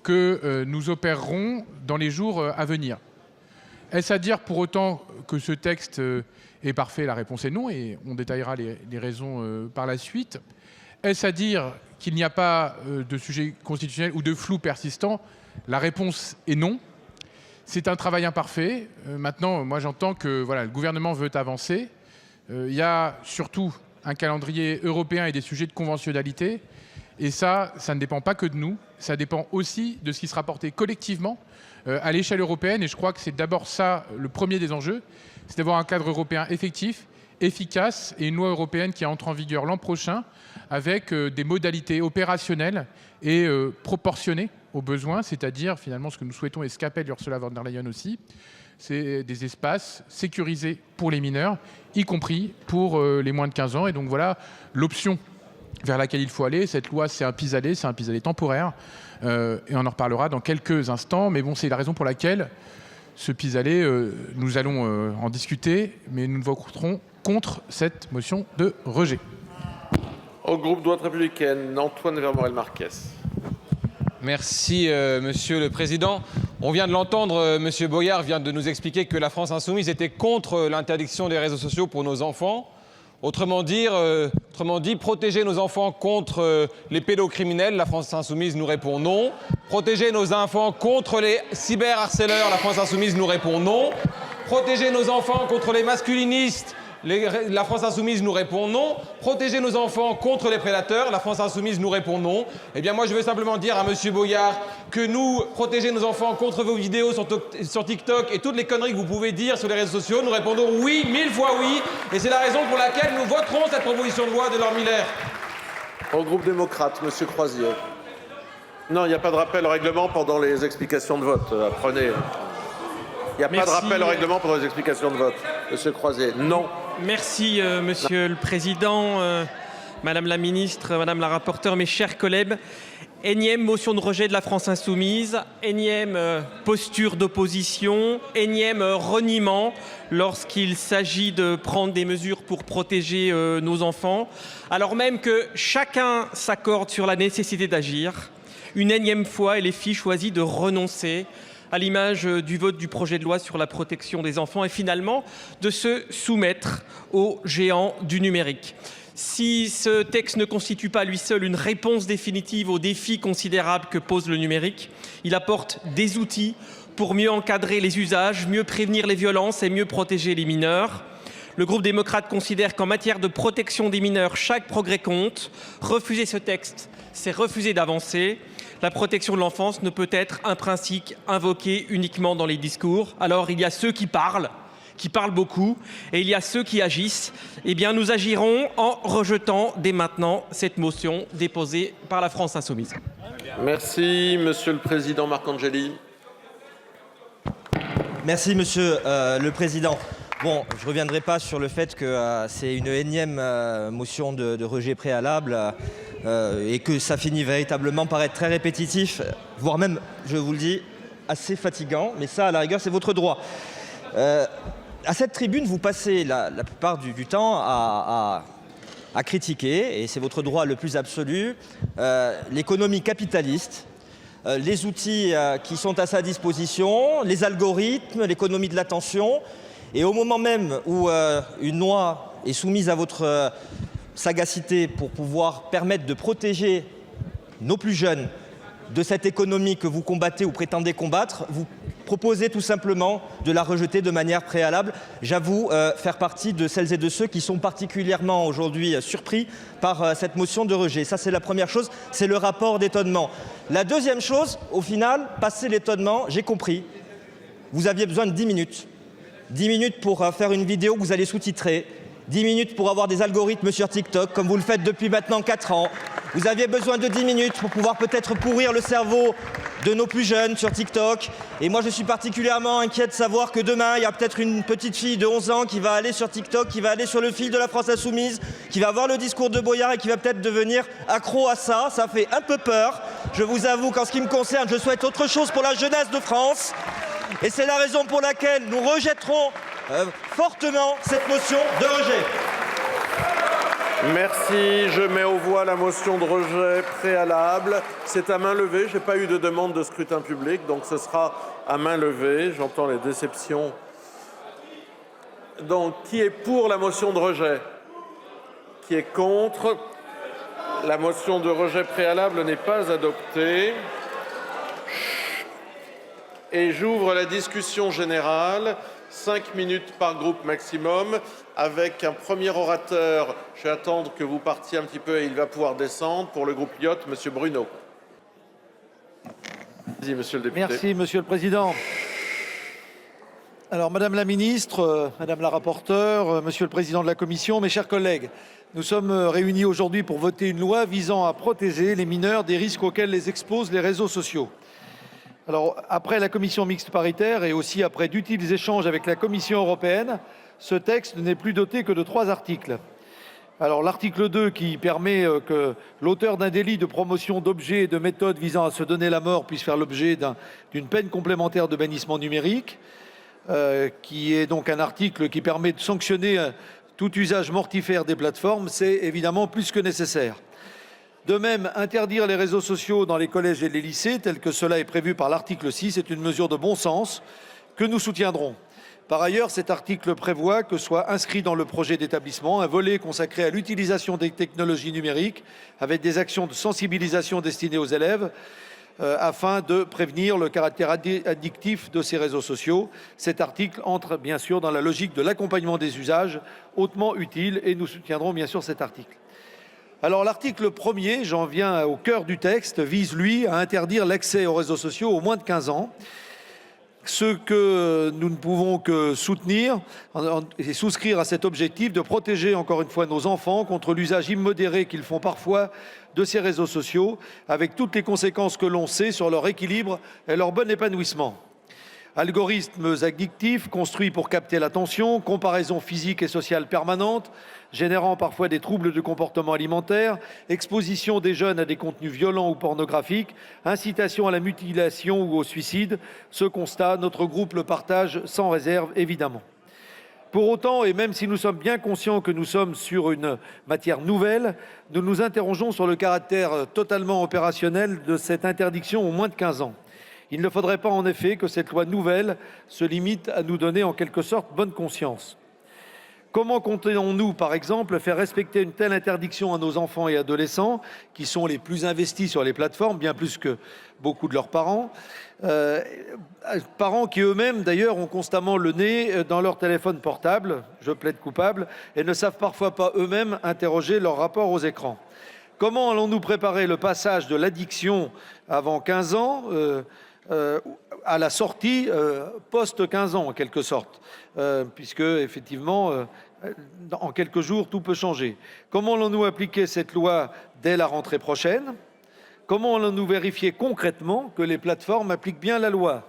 que nous opérerons dans les jours à venir. Est-ce à dire pour autant que ce texte est parfait? La réponse est non, et on détaillera les raisons par la suite. Est-ce à dire qu'il n'y a pas de sujet constitutionnel ou de flou persistant? La réponse est non. C'est un travail imparfait. Maintenant, moi j'entends que voilà, le gouvernement veut avancer. Il y a surtout un calendrier européen et des sujets de conventionnalité. Et ça ne dépend pas que de nous. Ça dépend aussi de ce qui sera porté collectivement à l'échelle européenne. Et je crois que c'est d'abord ça le premier des enjeux. C'est d'avoir un cadre européen effectif, efficace et une loi européenne qui entre en vigueur l'an prochain avec des modalités opérationnelles et proportionnées aux besoins, c'est-à-dire finalement ce que nous souhaitons et ce qu'appelle Ursula von der Leyen aussi, c'est des espaces sécurisés pour les mineurs, y compris pour les moins de 15 ans. Et donc voilà l'option vers laquelle il faut aller. Cette loi, c'est un pis-aller temporaire. Et on en reparlera dans quelques instants. Mais bon, c'est la raison pour laquelle ce pis-aller, nous allons en discuter, mais nous voterons contre cette motion de rejet. Au groupe Droite républicaine, Antoine Vermorel-Marquez. Merci, Monsieur le Président. On vient de l'entendre, Monsieur Boyard vient de nous expliquer que la France insoumise était contre l'interdiction des réseaux sociaux pour nos enfants. Autrement dit, protéger nos enfants contre les pédocriminels, la France insoumise nous répond non. Protéger nos enfants contre les cyberharceleurs, la France insoumise nous répond non. Protéger nos enfants contre les masculinistes, la France insoumise nous répond non. Protéger nos enfants contre les prédateurs, la France insoumise nous répond non. Eh bien moi je veux simplement dire à Monsieur Boyard que nous, protéger nos enfants contre vos vidéos sur TikTok et toutes les conneries que vous pouvez dire sur les réseaux sociaux, nous répondons oui, 1000 fois oui. Et c'est la raison pour laquelle nous voterons cette proposition de loi de Laure Miller. Au groupe démocrate, Monsieur Croisier. Non, il n'y a pas de rappel au règlement pendant les explications de vote. Apprenez. Il n'y a pas de rappel au règlement pendant les explications de vote. Monsieur Croisier, non. Merci, Monsieur le Président, Madame la Ministre, Madame la Rapporteure, mes chers collègues. Énième motion de rejet de la France insoumise, énième posture d'opposition, énième reniement lorsqu'il s'agit de prendre des mesures pour protéger nos enfants, alors même que chacun s'accorde sur la nécessité d'agir. Une énième fois, LFI choisit de renoncer à l'image du vote du projet de loi sur la protection des enfants et finalement de se soumettre aux géants du numérique. Si ce texte ne constitue pas à lui seul une réponse définitive aux défis considérables que pose le numérique, il apporte des outils pour mieux encadrer les usages, mieux prévenir les violences et mieux protéger les mineurs. Le groupe démocrate considère qu'en matière de protection des mineurs, chaque progrès compte. Refuser ce texte, c'est refuser d'avancer. La protection de l'enfance ne peut être un principe invoqué uniquement dans les discours. Alors il y a ceux qui parlent beaucoup, et il y a ceux qui agissent. Eh bien, nous agirons en rejetant dès maintenant cette motion déposée par la France Insoumise. Merci, Monsieur le Président Marcangeli. Merci, Monsieur le Président. Bon, je ne reviendrai pas sur le fait que c'est une énième motion de rejet préalable et que ça finit véritablement par être très répétitif, voire même, je vous le dis, assez fatigant. Mais ça, à la rigueur, c'est votre droit. À cette tribune, vous passez la plupart du temps à critiquer, et c'est votre droit le plus absolu, l'économie capitaliste, les outils qui sont à sa disposition, les algorithmes, l'économie de l'attention. Et au moment même où une loi est soumise à votre sagacité pour pouvoir permettre de protéger nos plus jeunes de cette économie que vous combattez ou prétendez combattre, vous proposez tout simplement de la rejeter de manière préalable. J'avoue faire partie de celles et de ceux qui sont particulièrement aujourd'hui surpris par cette motion de rejet. Ça, c'est la première chose, c'est le rapport d'étonnement. La deuxième chose, au final, passé l'étonnement, j'ai compris, vous aviez besoin de 10 minutes. 10 minutes pour faire une vidéo que vous allez sous-titrer, 10 minutes pour avoir des algorithmes sur TikTok, comme vous le faites depuis maintenant 4 ans. Vous aviez besoin de 10 minutes pour pouvoir peut-être pourrir le cerveau de nos plus jeunes sur TikTok. Et moi, je suis particulièrement inquiet de savoir que demain, il y a peut-être une petite fille de 11 ans qui va aller sur TikTok, qui va aller sur le fil de la France Insoumise, qui va voir le discours de Boyard et qui va peut-être devenir accro à ça. Ça fait un peu peur. Je vous avoue qu'en ce qui me concerne, je souhaite autre chose pour la jeunesse de France. Et c'est la raison pour laquelle nous rejetterons fortement cette motion de rejet. Merci. Je mets aux voix la motion de rejet préalable. C'est à main levée. Je n'ai pas eu de demande de scrutin public, donc ce sera à main levée. J'entends les déceptions. Donc, qui est pour la motion de rejet? Qui est contre? La motion de rejet préalable n'est pas adoptée. Et j'ouvre la discussion générale, 5 minutes par groupe maximum, avec un premier orateur. Je vais attendre que vous partiez un petit peu et il va pouvoir descendre. Pour le groupe Lyot, Monsieur Bruno. Merci, Monsieur le député. Merci, Monsieur le Président. Alors, Madame la Ministre, Madame la Rapporteure, Monsieur le Président de la Commission, mes chers collègues, nous sommes réunis aujourd'hui pour voter une loi visant à protéger les mineurs des risques auxquels les exposent les réseaux sociaux. Alors, après la commission mixte paritaire et aussi après d'utiles échanges avec la Commission européenne, ce texte n'est plus doté que de 3 articles. Alors, l'article 2 qui permet que l'auteur d'un délit de promotion d'objets et de méthodes visant à se donner la mort puisse faire l'objet d'une peine complémentaire de bannissement numérique, qui est donc un article qui permet de sanctionner tout usage mortifère des plateformes, c'est évidemment plus que nécessaire. De même, interdire les réseaux sociaux dans les collèges et les lycées, tel que cela est prévu par l'article 6, est une mesure de bon sens que nous soutiendrons. Par ailleurs, cet article prévoit que soit inscrit dans le projet d'établissement un volet consacré à l'utilisation des technologies numériques avec des actions de sensibilisation destinées aux élèves afin de prévenir le caractère addictif de ces réseaux sociaux. Cet article entre bien sûr dans la logique de l'accompagnement des usages, hautement utile, et nous soutiendrons bien sûr cet article. Alors l'article 1er, j'en viens au cœur du texte, vise lui à interdire l'accès aux réseaux sociaux aux moins de 15 ans. Ce que nous ne pouvons que soutenir et souscrire à cet objectif de protéger encore une fois nos enfants contre l'usage immodéré qu'ils font parfois de ces réseaux sociaux, avec toutes les conséquences que l'on sait sur leur équilibre et leur bon épanouissement. Algorithmes addictifs construits pour capter l'attention, comparaison physique et sociale permanente, générant parfois des troubles de comportement alimentaire, exposition des jeunes à des contenus violents ou pornographiques, incitation à la mutilation ou au suicide. Ce constat, notre groupe le partage sans réserve, évidemment. Pour autant, et même si nous sommes bien conscients que nous sommes sur une matière nouvelle, nous nous interrogeons sur le caractère totalement opérationnel de cette interdiction aux moins de 15 ans. Il ne faudrait pas en effet que cette loi nouvelle se limite à nous donner en quelque sorte bonne conscience. Comment comptons-nous, par exemple, faire respecter une telle interdiction à nos enfants et adolescents, qui sont les plus investis sur les plateformes, bien plus que beaucoup de leurs parents, parents qui eux-mêmes, d'ailleurs, ont constamment le nez dans leur téléphone portable, je plaide coupable, et ne savent parfois pas eux-mêmes interroger leur rapport aux écrans. Comment allons-nous préparer le passage de l'addiction avant 15 ans à la sortie post-15 ans, en quelque sorte, puisque, effectivement, en quelques jours, tout peut changer. Comment allons-nous appliquer cette loi dès la rentrée prochaine? Comment allons-nous vérifier concrètement que les plateformes appliquent bien la loi?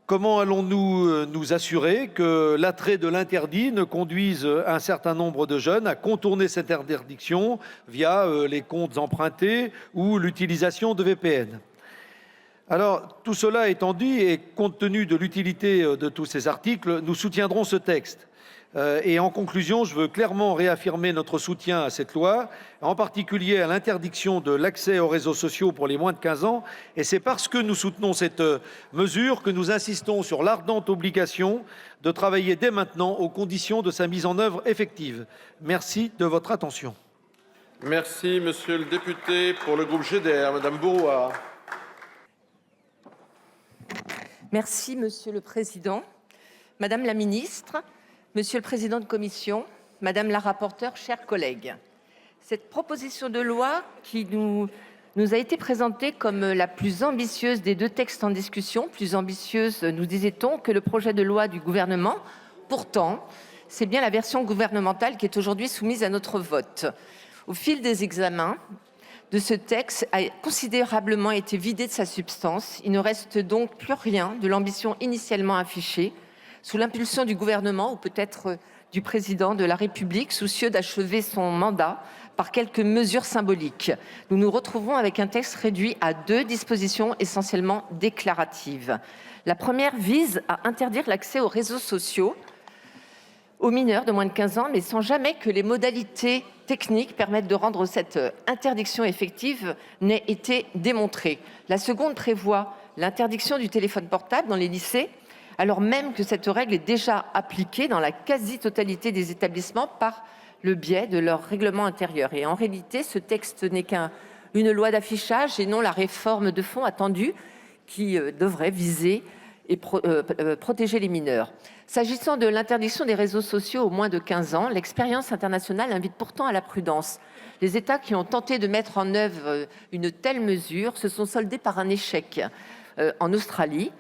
Comment allons-nous nous assurer que l'attrait de l'interdit ne conduise un certain nombre de jeunes à contourner cette interdiction via les comptes empruntés ou l'utilisation de VPN? Alors, tout cela étant dit, et compte tenu de l'utilité de tous ces articles, nous soutiendrons ce texte. Et en conclusion, je veux clairement réaffirmer notre soutien à cette loi, en particulier à l'interdiction de l'accès aux réseaux sociaux pour les moins de 15 ans. Et c'est parce que nous soutenons cette mesure que nous insistons sur l'ardente obligation de travailler dès maintenant aux conditions de sa mise en œuvre effective. Merci de votre attention. Merci, monsieur le député. Pour le groupe GDR, madame Bourouard. Merci, Monsieur le Président. Madame la Ministre, Monsieur le Président de Commission, Madame la rapporteure, chers collègues. Cette proposition de loi qui nous a été présentée comme la plus ambitieuse des deux textes en discussion, plus ambitieuse, nous disait-on, que le projet de loi du gouvernement. Pourtant, c'est bien la version gouvernementale qui est aujourd'hui soumise à notre vote. Au fil des examens de ce texte a considérablement été vidé de sa substance. Il ne reste donc plus rien de l'ambition initialement affichée, sous l'impulsion du gouvernement ou peut-être du président de la République, soucieux d'achever son mandat par quelques mesures symboliques. Nous nous retrouvons avec un texte réduit à 2 dispositions essentiellement déclaratives. La première vise à interdire l'accès aux réseaux sociaux aux mineurs de moins de 15 ans, mais sans jamais que les modalités techniques permettent de rendre cette interdiction effective n'aient été démontrées. La seconde prévoit l'interdiction du téléphone portable dans les lycées, alors même que cette règle est déjà appliquée dans la quasi-totalité des établissements par le biais de leur règlement intérieur. Et en réalité, ce texte n'est qu'une loi d'affichage et non la réforme de fond attendue qui devrait viser et protéger les mineurs. S'agissant de l'interdiction des réseaux sociaux aux moins de 15 ans, l'expérience internationale invite pourtant à la prudence. Les États qui ont tenté de mettre en œuvre une telle mesure se sont soldés par un échec. En Australie,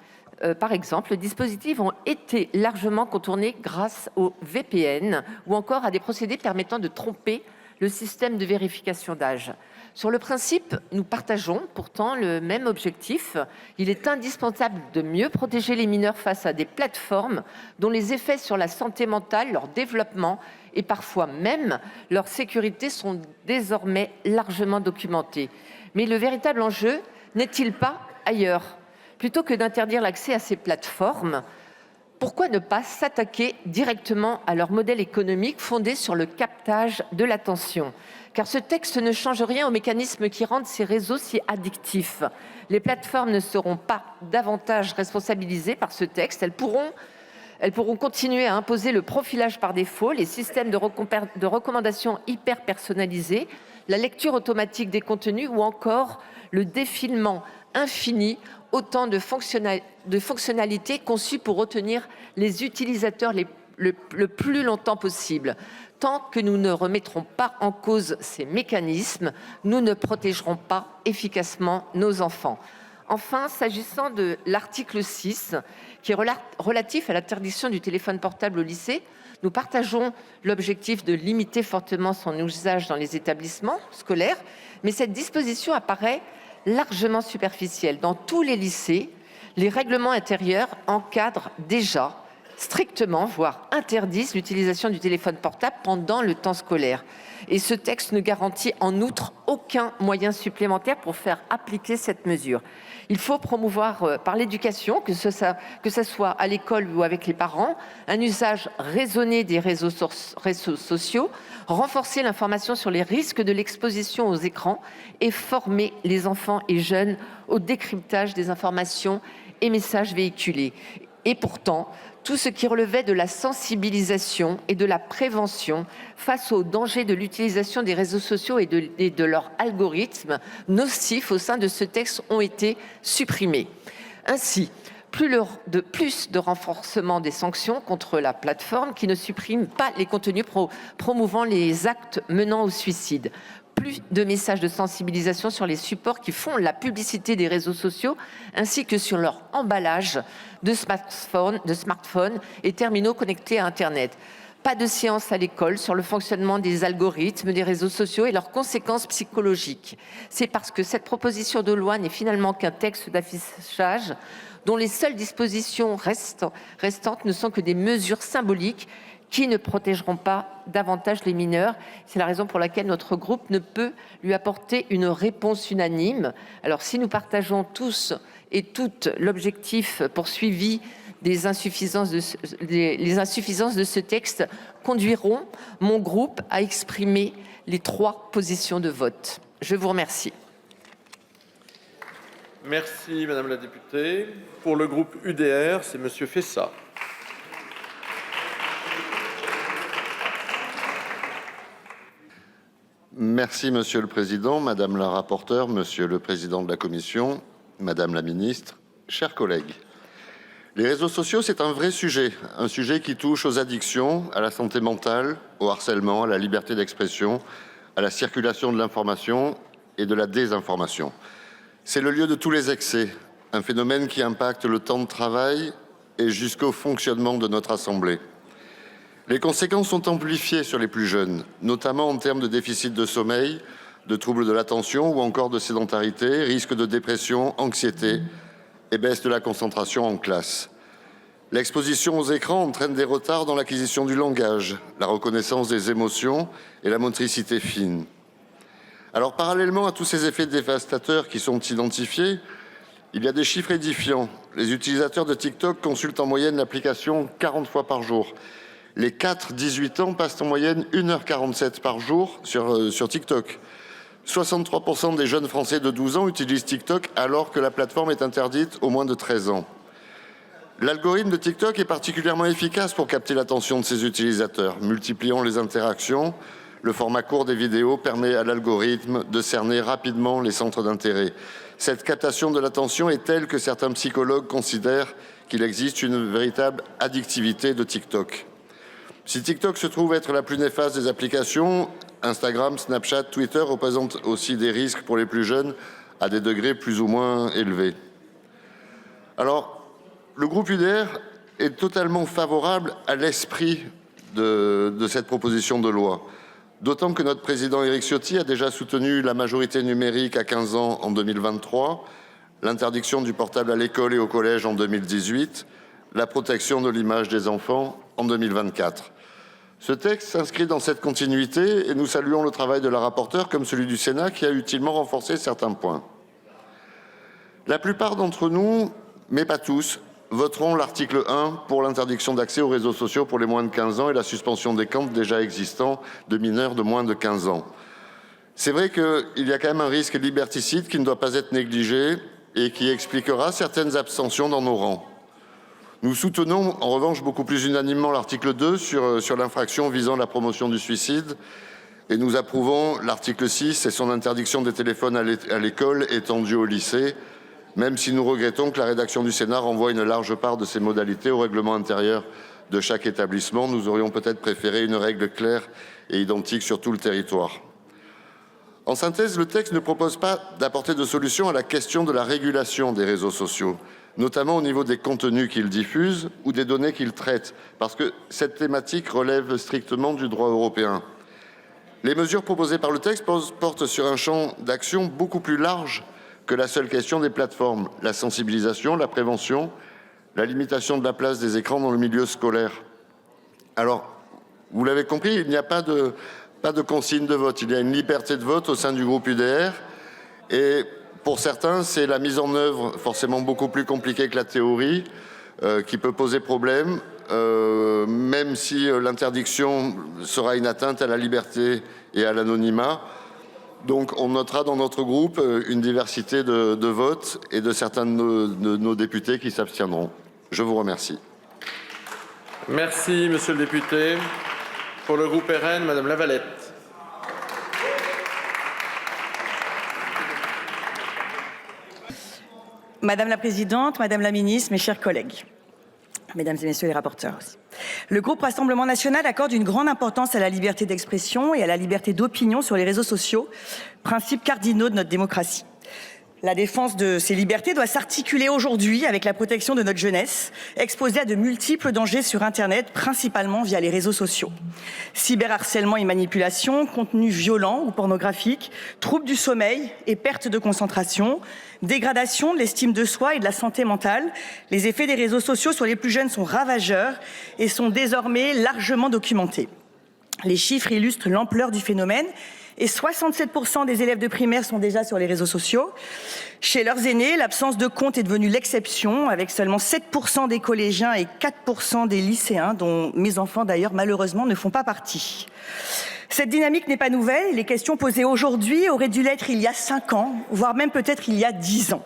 par exemple, les dispositifs ont été largement contournés grâce au VPN ou encore à des procédés permettant de tromper le système de vérification d'âge. Sur le principe, nous partageons pourtant le même objectif. Il est indispensable de mieux protéger les mineurs face à des plateformes dont les effets sur la santé mentale, leur développement et parfois même leur sécurité sont désormais largement documentés. Mais le véritable enjeu n'est-il pas ailleurs? Plutôt que d'interdire l'accès à ces plateformes, pourquoi ne pas s'attaquer directement à leur modèle économique fondé sur le captage de l'attention? Car ce texte ne change rien aux mécanismes qui rendent ces réseaux si addictifs. Les plateformes ne seront pas davantage responsabilisées par ce texte. Elles pourront continuer à imposer le profilage par défaut, les systèmes de recommandation hyper personnalisés, la lecture automatique des contenus ou encore le défilement infini, autant de fonctionnalités conçues pour retenir les utilisateurs le plus longtemps possible. Tant que nous ne remettrons pas en cause ces mécanismes, nous ne protégerons pas efficacement nos enfants. Enfin, s'agissant de l'article 6, qui est relatif à l'interdiction du téléphone portable au lycée, nous partageons l'objectif de limiter fortement son usage dans les établissements scolaires, mais cette disposition apparaît largement superficielle. Dans tous les lycées, les règlements intérieurs encadrent déjà strictement, voire interdisent l'utilisation du téléphone portable pendant le temps scolaire. Et ce texte ne garantit en outre aucun moyen supplémentaire pour faire appliquer cette mesure. Il faut promouvoir par l'éducation, que ce soit à l'école ou avec les parents, un usage raisonné des réseaux sociaux, renforcer l'information sur les risques de l'exposition aux écrans et former les enfants et jeunes au décryptage des informations et messages véhiculés. Et pourtant, tout ce qui relevait de la sensibilisation et de la prévention face aux dangers de l'utilisation des réseaux sociaux et de leurs algorithmes nocifs au sein de ce texte ont été supprimés. Ainsi, plus de renforcement des sanctions contre la plateforme qui ne supprime pas les contenus promouvant les actes menant au suicide. Plus de messages de sensibilisation sur les supports qui font la publicité des réseaux sociaux, ainsi que sur leur emballage de smartphones et terminaux connectés à Internet. Pas de séance à l'école sur le fonctionnement des algorithmes des réseaux sociaux et leurs conséquences psychologiques. C'est parce que cette proposition de loi n'est finalement qu'un texte d'affichage dont les seules dispositions restantes ne sont que des mesures symboliques qui ne protégeront pas davantage les mineurs. C'est la raison pour laquelle notre groupe ne peut lui apporter une réponse unanime. Alors si nous partageons tous et toutes l'objectif poursuivi, les insuffisances de ce texte conduiront mon groupe à exprimer les 3 positions de vote. Je vous remercie. Merci Madame la députée. Pour le groupe UDR, c'est Monsieur Fessa. Merci Monsieur le Président, Madame la rapporteure, Monsieur le Président de la Commission, Madame la Ministre, chers collègues. Les réseaux sociaux, c'est un vrai sujet, un sujet qui touche aux addictions, à la santé mentale, au harcèlement, à la liberté d'expression, à la circulation de l'information et de la désinformation. C'est le lieu de tous les excès, un phénomène qui impacte le temps de travail et jusqu'au fonctionnement de notre Assemblée. Les conséquences sont amplifiées sur les plus jeunes, notamment en termes de déficit de sommeil, de troubles de l'attention ou encore de sédentarité, risque de dépression, anxiété et baisse de la concentration en classe. L'exposition aux écrans entraîne des retards dans l'acquisition du langage, la reconnaissance des émotions et la motricité fine. Alors, parallèlement à tous ces effets dévastateurs qui sont identifiés, il y a des chiffres édifiants. Les utilisateurs de TikTok consultent en moyenne l'application 40 fois par jour. Les 4-18 ans passent en moyenne 1h47 par jour sur TikTok. 63% des jeunes Français de 12 ans utilisent TikTok alors que la plateforme est interdite aux moins de 13 ans. L'algorithme de TikTok est particulièrement efficace pour capter l'attention de ses utilisateurs, multipliant les interactions. Le format court des vidéos permet à l'algorithme de cerner rapidement les centres d'intérêt. Cette captation de l'attention est telle que certains psychologues considèrent qu'il existe une véritable addictivité de TikTok. Si TikTok se trouve être la plus néfaste des applications, Instagram, Snapchat, Twitter représentent aussi des risques pour les plus jeunes à des degrés plus ou moins élevés. Alors, le groupe UDR est totalement favorable à l'esprit de cette proposition de loi, d'autant que notre président Éric Ciotti a déjà soutenu la majorité numérique à 15 ans en 2023, l'interdiction du portable à l'école et au collège en 2018, la protection de l'image des enfants en 2024. Ce texte s'inscrit dans cette continuité et nous saluons le travail de la rapporteure comme celui du Sénat qui a utilement renforcé certains points. La plupart d'entre nous, mais pas tous, voteront l'article 1 pour l'interdiction d'accès aux réseaux sociaux pour les moins de 15 ans et la suspension des comptes déjà existants de mineurs de moins de 15 ans. C'est vrai qu'il y a quand même un risque liberticide qui ne doit pas être négligé et qui expliquera certaines abstentions dans nos rangs. Nous soutenons en revanche beaucoup plus unanimement l'article 2 sur l'infraction visant la promotion du suicide et nous approuvons l'article 6 et son interdiction des téléphones à l'école étendue au lycée, même si nous regrettons que la rédaction du Sénat renvoie une large part de ces modalités au règlement intérieur de chaque établissement. Nous aurions peut-être préféré une règle claire et identique sur tout le territoire. En synthèse, le texte ne propose pas d'apporter de solution à la question de la régulation des réseaux sociaux, notamment au niveau des contenus qu'ils diffusent ou des données qu'ils traitent, parce que cette thématique relève strictement du droit européen. Les mesures proposées par le texte portent sur un champ d'action beaucoup plus large que la seule question des plateformes, la sensibilisation, la prévention, la limitation de la place des écrans dans le milieu scolaire. Alors, vous l'avez compris, il n'y a pas de consigne de vote, il y a une liberté de vote au sein du groupe UDR et pour certains, c'est la mise en œuvre forcément beaucoup plus compliquée que la théorie qui peut poser problème, même si l'interdiction sera une atteinte à la liberté et à l'anonymat. Donc on notera dans notre groupe une diversité de votes et de certains de nos députés qui s'abstiendront. Je vous remercie. Merci, monsieur le député. Pour le groupe RN, madame Lavalette. Madame la présidente, madame la ministre, mes chers collègues, mesdames et messieurs les rapporteurs aussi. Le groupe Rassemblement national accorde une grande importance à la liberté d'expression et à la liberté d'opinion sur les réseaux sociaux, principes cardinaux de notre démocratie. La défense de ces libertés doit s'articuler aujourd'hui avec la protection de notre jeunesse, exposée à de multiples dangers sur Internet, principalement via les réseaux sociaux. Cyberharcèlement et manipulation, contenus violents ou pornographiques, troubles du sommeil et perte de concentration, dégradation de l'estime de soi et de la santé mentale. Les effets des réseaux sociaux sur les plus jeunes sont ravageurs et sont désormais largement documentés. Les chiffres illustrent l'ampleur du phénomène et 67% des élèves de primaire sont déjà sur les réseaux sociaux. Chez leurs aînés, l'absence de compte est devenue l'exception, avec seulement 7% des collégiens et 4% des lycéens, dont mes enfants d'ailleurs malheureusement ne font pas partie. Cette dynamique n'est pas nouvelle. Les questions posées aujourd'hui auraient dû l'être il y a 5 ans, voire même peut-être il y a 10 ans.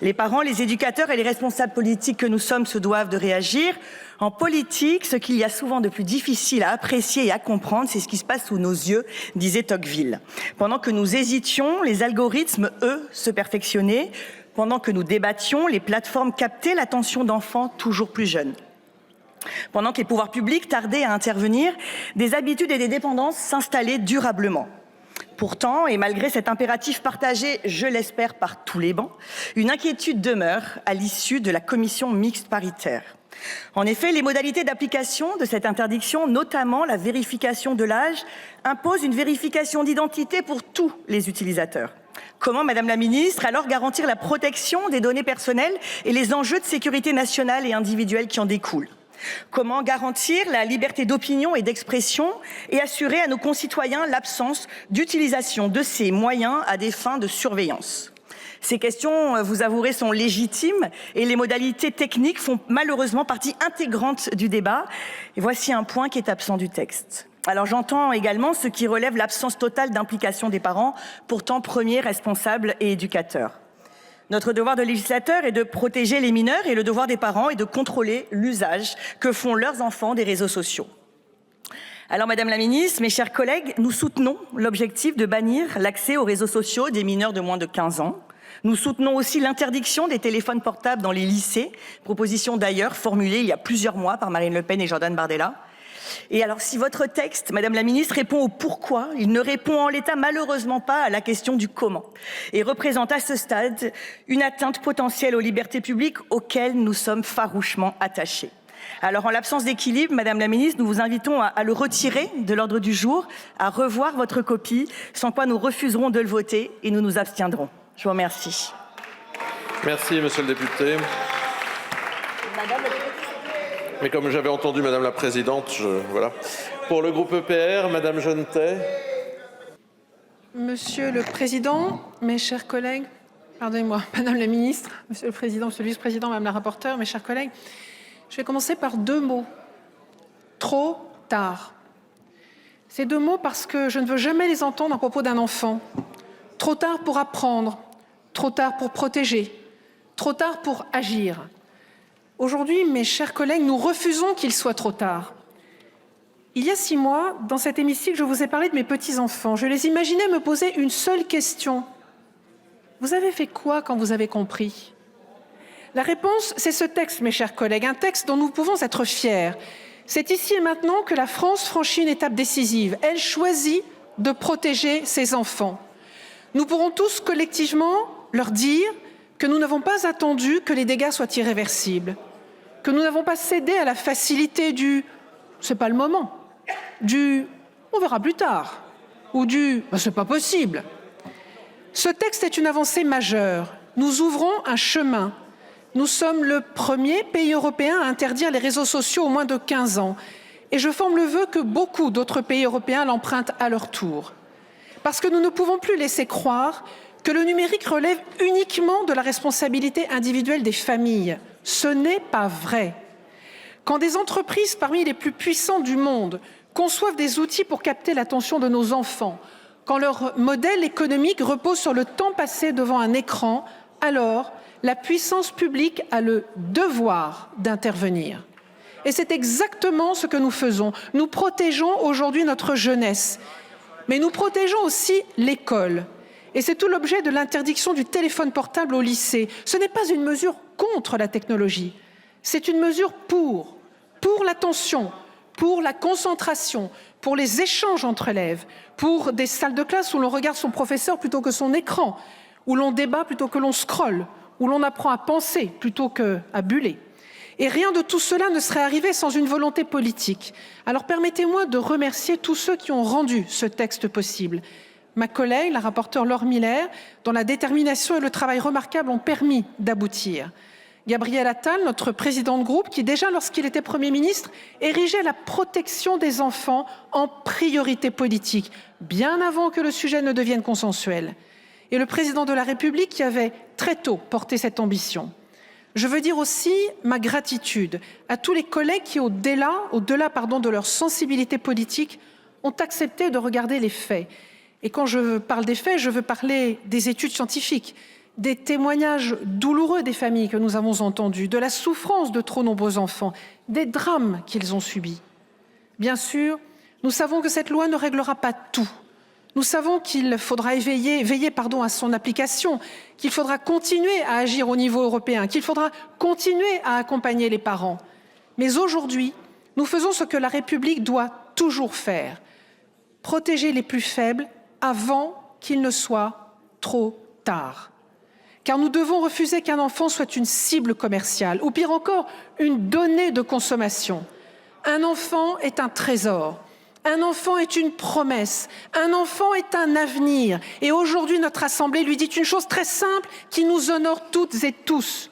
Les parents, les éducateurs et les responsables politiques que nous sommes se doivent de réagir. En politique, ce qu'il y a souvent de plus difficile à apprécier et à comprendre, c'est ce qui se passe sous nos yeux, disait Tocqueville. Pendant que nous hésitions, les algorithmes, eux, se perfectionnaient. Pendant que nous débattions, les plateformes captaient l'attention d'enfants toujours plus jeunes. Pendant que les pouvoirs publics tardaient à intervenir, des habitudes et des dépendances s'installaient durablement. Pourtant, et malgré cet impératif partagé, je l'espère, par tous les bancs, une inquiétude demeure à l'issue de la commission mixte paritaire. En effet, les modalités d'application de cette interdiction, notamment la vérification de l'âge, imposent une vérification d'identité pour tous les utilisateurs. Comment, Madame la Ministre, alors garantir la protection des données personnelles et les enjeux de sécurité nationale et individuelle qui en découlent ? Comment garantir la liberté d'opinion et d'expression et assurer à nos concitoyens l'absence d'utilisation de ces moyens à des fins de surveillance ? Ces questions, vous avouerez, sont légitimes et les modalités techniques font malheureusement partie intégrante du débat. Et voici un point qui est absent du texte. Alors j'entends également ce qui relève l'absence totale d'implication des parents, pourtant premiers responsables et éducateurs. Notre devoir de législateur est de protéger les mineurs et le devoir des parents est de contrôler l'usage que font leurs enfants des réseaux sociaux. Alors Madame la Ministre, mes chers collègues, nous soutenons l'objectif de bannir l'accès aux réseaux sociaux des mineurs de moins de 15 ans. Nous soutenons aussi l'interdiction des téléphones portables dans les lycées, proposition d'ailleurs formulée il y a plusieurs mois par Marine Le Pen et Jordan Bardella. Et alors, si votre texte, Madame la Ministre, répond au pourquoi, il ne répond en l'état malheureusement pas à la question du comment et représente à ce stade une atteinte potentielle aux libertés publiques auxquelles nous sommes farouchement attachés. Alors, en l'absence d'équilibre, Madame la Ministre, nous vous invitons à le retirer de l'ordre du jour, à revoir votre copie, sans quoi nous refuserons de le voter et nous nous abstiendrons. Je vous remercie. Merci, Monsieur le député. Mais comme j'avais entendu Madame la Présidente, voilà. Pour le groupe EPR, Madame Jeunetet. Monsieur le Président, mes chers collègues, pardonnez-moi, Madame la Ministre, Monsieur le Président, Monsieur le Vice-président, Madame la rapporteure, mes chers collègues, je vais commencer par 2 mots. Trop tard. Ces 2 mots parce que je ne veux jamais les entendre à propos d'un enfant. Trop tard pour apprendre, trop tard pour protéger, trop tard pour agir. Aujourd'hui, mes chers collègues, nous refusons qu'il soit trop tard. Il y a 6 mois, dans cet hémicycle, je vous ai parlé de mes petits-enfants. Je les imaginais me poser une seule question. Vous avez fait quoi quand vous avez compris ? La réponse, c'est ce texte, mes chers collègues, un texte dont nous pouvons être fiers. C'est ici et maintenant que la France franchit une étape décisive. Elle choisit de protéger ses enfants. Nous pourrons tous collectivement leur dire que nous n'avons pas attendu que les dégâts soient irréversibles, que nous n'avons pas cédé à la facilité du « c'est pas le moment », du « on verra plus tard » ou du « c'est pas possible ». Ce texte est une avancée majeure. Nous ouvrons un chemin. Nous sommes le premier pays européen à interdire les réseaux sociaux aux moins de 15 ans. Et je forme le vœu que beaucoup d'autres pays européens l'empruntent à leur tour. Parce que nous ne pouvons plus laisser croire que le numérique relève uniquement de la responsabilité individuelle des familles. Ce n'est pas vrai. Quand des entreprises parmi les plus puissantes du monde conçoivent des outils pour capter l'attention de nos enfants, quand leur modèle économique repose sur le temps passé devant un écran, alors La puissance publique a le devoir d'intervenir. Et c'est exactement ce que nous faisons. Nous protégeons aujourd'hui notre jeunesse, mais nous protégeons aussi l'école. Et c'est tout l'objet de l'interdiction du téléphone portable au lycée. Ce n'est pas une mesure contre la technologie, c'est une mesure pour l'attention, pour la concentration, pour les échanges entre élèves, pour des salles de classe où l'on regarde son professeur plutôt que son écran, où l'on débat plutôt que l'on scrolle, où l'on apprend à penser plutôt qu'à buller. Et rien de tout cela ne serait arrivé sans une volonté politique. Alors permettez-moi de remercier tous ceux qui ont rendu ce texte possible. Ma collègue, la rapporteure Laure Miller, dont la détermination et le travail remarquable ont permis d'aboutir. Gabriel Attal, notre président de groupe, qui déjà lorsqu'il était Premier ministre, érigeait la protection des enfants en priorité politique, bien avant que le sujet ne devienne consensuel. Et le président de la République qui avait très tôt porté cette ambition. Je veux dire aussi ma gratitude à tous les collègues qui, au-delà de leur sensibilité politique, ont accepté de regarder les faits. Et quand je parle des faits, je veux parler des études scientifiques, des témoignages douloureux des familles que nous avons entendus, de la souffrance de trop nombreux enfants, des drames qu'ils ont subis. Bien sûr, nous savons que cette loi ne réglera pas tout. Nous savons qu'il faudra veiller à son application, qu'il faudra continuer à agir au niveau européen, qu'il faudra continuer à accompagner les parents. Mais aujourd'hui, nous faisons ce que la République doit toujours faire, protéger les plus faibles avant qu'il ne soit trop tard. Car nous devons refuser qu'un enfant soit une cible commerciale, ou pire encore, une donnée de consommation. Un enfant est un trésor. Un enfant est une promesse, un enfant est un avenir. Et aujourd'hui, notre Assemblée lui dit une chose très simple qui nous honore toutes et tous.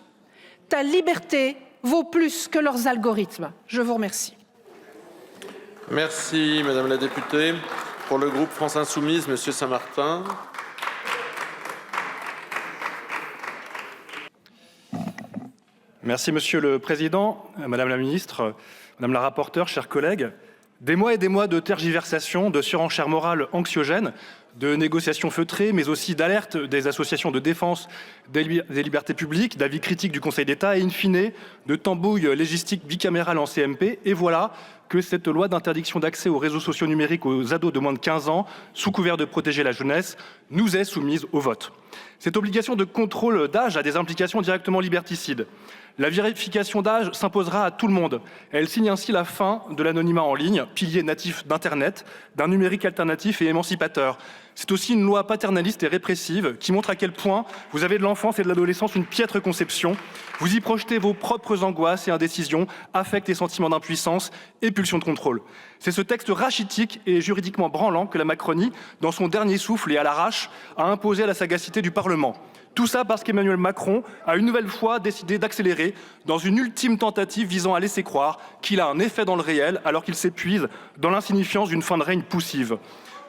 Ta liberté vaut plus que leurs algorithmes. Je vous remercie. Merci, Madame la députée. Pour le groupe France Insoumise, Monsieur Saint-Martin. Merci, Monsieur le Président, Madame la Ministre, Madame la Rapporteure, chers collègues. Des mois et des mois de tergiversations, de surenchères morales anxiogènes, de négociations feutrées, mais aussi d'alertes des associations de défense des libertés publiques, d'avis critiques du Conseil d'État et in fine de tambouilles légistiques bicamérales en CMP. Et voilà que cette loi d'interdiction d'accès aux réseaux sociaux numériques aux ados de moins de 15 ans, sous couvert de protéger la jeunesse, nous est soumise au vote. Cette obligation de contrôle d'âge a des implications directement liberticides. La vérification d'âge s'imposera à tout le monde. Elle signe ainsi la fin de l'anonymat en ligne, pilier natif d'Internet, d'un numérique alternatif et émancipateur. C'est aussi une loi paternaliste et répressive qui montre à quel point vous avez de l'enfance et de l'adolescence une piètre conception. Vous y projetez vos propres angoisses et indécisions, affects et sentiments d'impuissance et pulsions de contrôle. C'est ce texte rachitique et juridiquement branlant que la Macronie, dans son dernier souffle et à l'arrache, a imposé à la sagacité du Parlement. Tout ça parce qu'Emmanuel Macron a une nouvelle fois décidé d'accélérer dans une ultime tentative visant à laisser croire qu'il a un effet dans le réel alors qu'il s'épuise dans l'insignifiance d'une fin de règne poussive.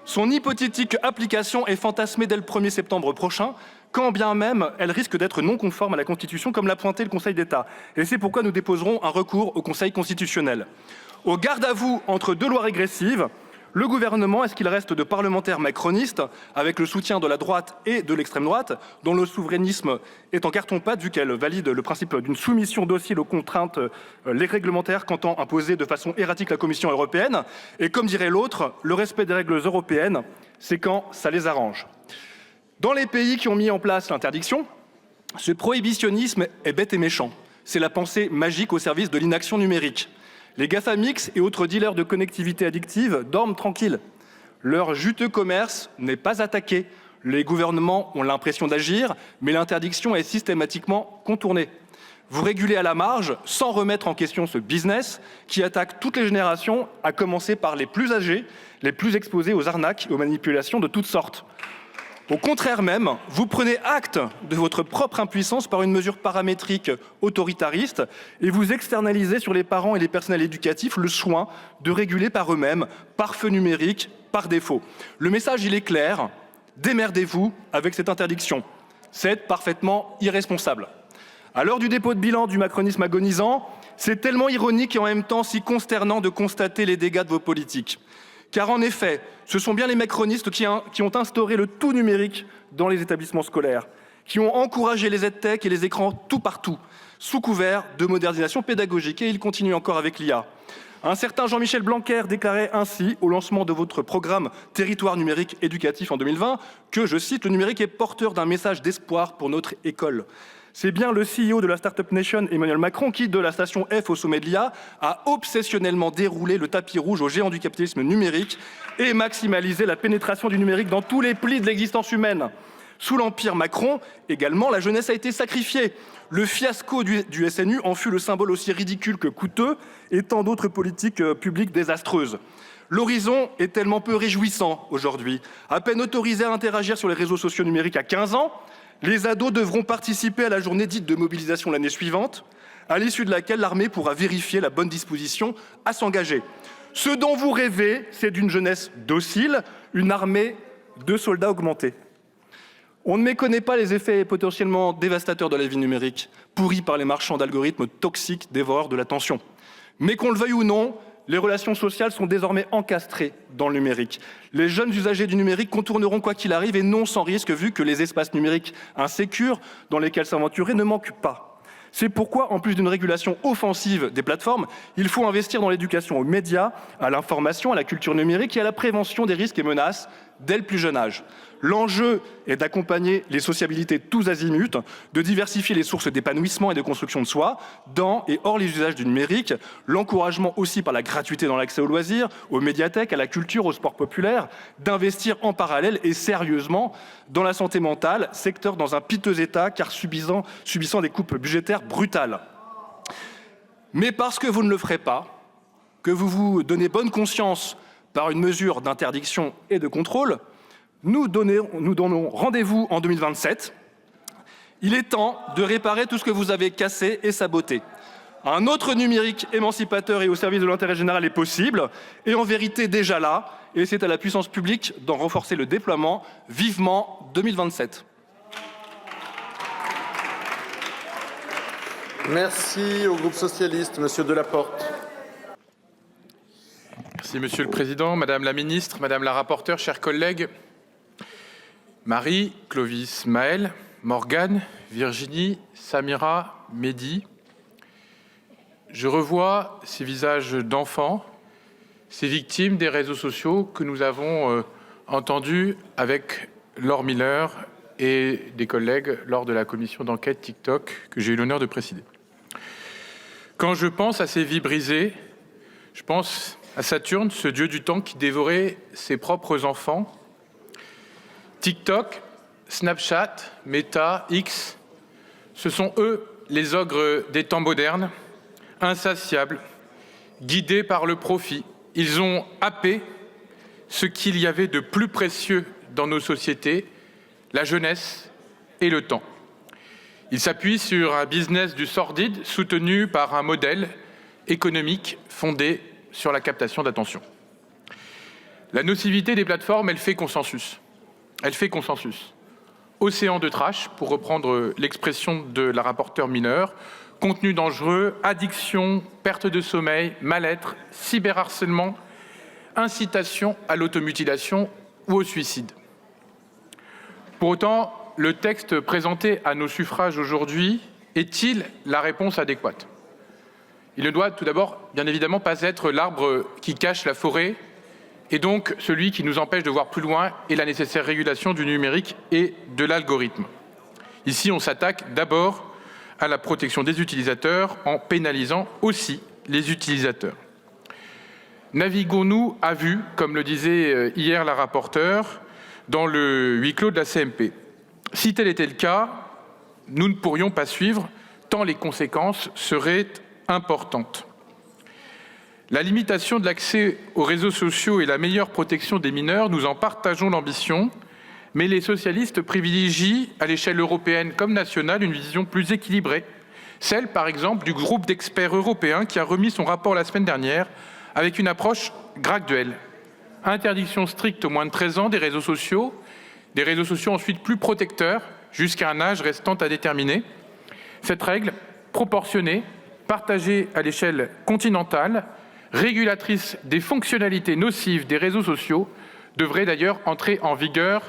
Son hypothétique application est fantasmée dès le 1er septembre prochain, quand bien même elle risque d'être non conforme à la Constitution, comme l'a pointé le Conseil d'État. Et c'est pourquoi nous déposerons un recours au Conseil constitutionnel. Au garde à vous entre deux lois régressives, le gouvernement, est-ce qu'il reste de parlementaires macronistes, avec le soutien de la droite et de l'extrême droite, dont le souverainisme est en carton-pâte, vu qu'elle valide le principe d'une soumission docile aux contraintes les réglementaires qu'entend imposer de façon erratique la Commission européenne. Et comme dirait l'autre, le respect des règles européennes, c'est quand ça les arrange. Dans les pays qui ont mis en place l'interdiction, ce prohibitionnisme est bête et méchant. C'est la pensée magique au service de l'inaction numérique. Les GAFAMX et autres dealers de connectivité addictive dorment tranquilles. Leur juteux commerce n'est pas attaqué. Les gouvernements ont l'impression d'agir, mais l'interdiction est systématiquement contournée. Vous régulez à la marge, sans remettre en question ce business qui attaque toutes les générations, à commencer par les plus âgés, les plus exposés aux arnaques et aux manipulations de toutes sortes. Au contraire même, vous prenez acte de votre propre impuissance par une mesure paramétrique autoritariste et vous externalisez sur les parents et les personnels éducatifs le soin de réguler par eux-mêmes, par feu numérique, par défaut. Le message, il est clair, démerdez-vous avec cette interdiction. C'est parfaitement irresponsable. À l'heure du dépôt de bilan du macronisme agonisant, c'est tellement ironique et en même temps si consternant de constater les dégâts de vos politiques. Car en effet, ce sont bien les macronistes qui ont instauré le tout numérique dans les établissements scolaires, qui ont encouragé les EdTech et les écrans tout partout, sous couvert de modernisation pédagogique. Et il continue encore avec l'IA. Un certain Jean-Michel Blanquer déclarait ainsi au lancement de votre programme Territoire numérique éducatif en 2020 que, je cite, « le numérique est porteur d'un message d'espoir pour notre école ». C'est bien le CEO de la Startup Nation, Emmanuel Macron, qui, de la station F au sommet de l'IA, a obsessionnellement déroulé le tapis rouge aux géants du capitalisme numérique et maximalisé la pénétration du numérique dans tous les plis de l'existence humaine. Sous l'empire Macron, également, la jeunesse a été sacrifiée. Le fiasco du SNU en fut le symbole aussi ridicule que coûteux et tant d'autres politiques publiques désastreuses. L'horizon est tellement peu réjouissant aujourd'hui. À peine autorisés à interagir sur les réseaux sociaux numériques à 15 ans, les ados devront participer à la journée dite de mobilisation l'année suivante, à l'issue de laquelle l'armée pourra vérifier la bonne disposition à s'engager. Ce dont vous rêvez, c'est d'une jeunesse docile, une armée de soldats augmentés. On ne méconnaît pas les effets potentiellement dévastateurs de la vie numérique, pourris par les marchands d'algorithmes toxiques dévoreurs de l'attention. Mais qu'on le veuille ou non, les relations sociales sont désormais encastrées dans le numérique. Les jeunes usagers du numérique contourneront quoi qu'il arrive et non sans risque, vu que les espaces numériques insécures dans lesquels s'aventurer ne manquent pas. C'est pourquoi, en plus d'une régulation offensive des plateformes, il faut investir dans l'éducation aux médias, à l'information, à la culture numérique et à la prévention des risques et menaces dès le plus jeune âge. L'enjeu est d'accompagner les sociabilités tous azimuts, de diversifier les sources d'épanouissement et de construction de soi, dans et hors les usages du numérique, l'encouragement aussi par la gratuité dans l'accès aux loisirs, aux médiathèques, à la culture, au sport populaire, d'investir en parallèle et sérieusement dans la santé mentale, secteur dans un piteux état car subissant des coupes budgétaires brutales. Mais parce que vous ne le ferez pas, que vous vous donnez bonne conscience par une mesure d'interdiction et de contrôle, nous donnons rendez-vous en 2027. Il est temps de réparer tout ce que vous avez cassé et saboté. Un autre numérique émancipateur et au service de l'intérêt général est possible, et en vérité déjà là, et c'est à la puissance publique d'en renforcer le déploiement. Vivement 2027. Merci au groupe socialiste, Monsieur Delaporte. Merci Monsieur le Président, Madame la Ministre, Madame la Rapporteure, chers collègues. Marie, Clovis, Maël, Morgane, Virginie, Samira, Mehdi. Je revois ces visages d'enfants, ces victimes des réseaux sociaux que nous avons entendus avec Laure Miller et des collègues lors de la commission d'enquête TikTok que j'ai eu l'honneur de présider. Quand je pense à ces vies brisées, je pense à Saturne, ce dieu du temps qui dévorait ses propres enfants. TikTok, Snapchat, Meta, X, ce sont eux les ogres des temps modernes, insatiables, guidés par le profit. Ils ont happé ce qu'il y avait de plus précieux dans nos sociétés, la jeunesse et le temps. Ils s'appuient sur un business du sordide soutenu par un modèle économique fondé sur la captation d'attention. La nocivité des plateformes, elle fait consensus. Elle fait consensus. Océan de trash, pour reprendre l'expression de la rapporteure mineure, contenu dangereux, addiction, perte de sommeil, mal-être, cyberharcèlement, incitation à l'automutilation ou au suicide. Pour autant, le texte présenté à nos suffrages aujourd'hui est-il la réponse adéquate ? Il ne doit tout d'abord, bien évidemment, pas être l'arbre qui cache la forêt et donc celui qui nous empêche de voir plus loin et la nécessaire régulation du numérique et de l'algorithme. Ici, on s'attaque d'abord à la protection des utilisateurs en pénalisant aussi les utilisateurs. Naviguons-nous à vue, comme le disait hier la rapporteure, dans le huis clos de la CMP. Si tel était le cas, nous ne pourrions pas suivre tant les conséquences seraient importantes. La limitation de l'accès aux réseaux sociaux et la meilleure protection des mineurs, nous en partageons l'ambition, mais les socialistes privilégient, à l'échelle européenne comme nationale, une vision plus équilibrée, celle, par exemple, du groupe d'experts européens qui a remis son rapport la semaine dernière avec une approche graduelle. Interdiction stricte aux moins de 13 ans des réseaux sociaux ensuite plus protecteurs, jusqu'à un âge restant à déterminer. Cette règle, proportionnée, partagée à l'échelle continentale, régulatrice des fonctionnalités nocives des réseaux sociaux, devrait d'ailleurs entrer en vigueur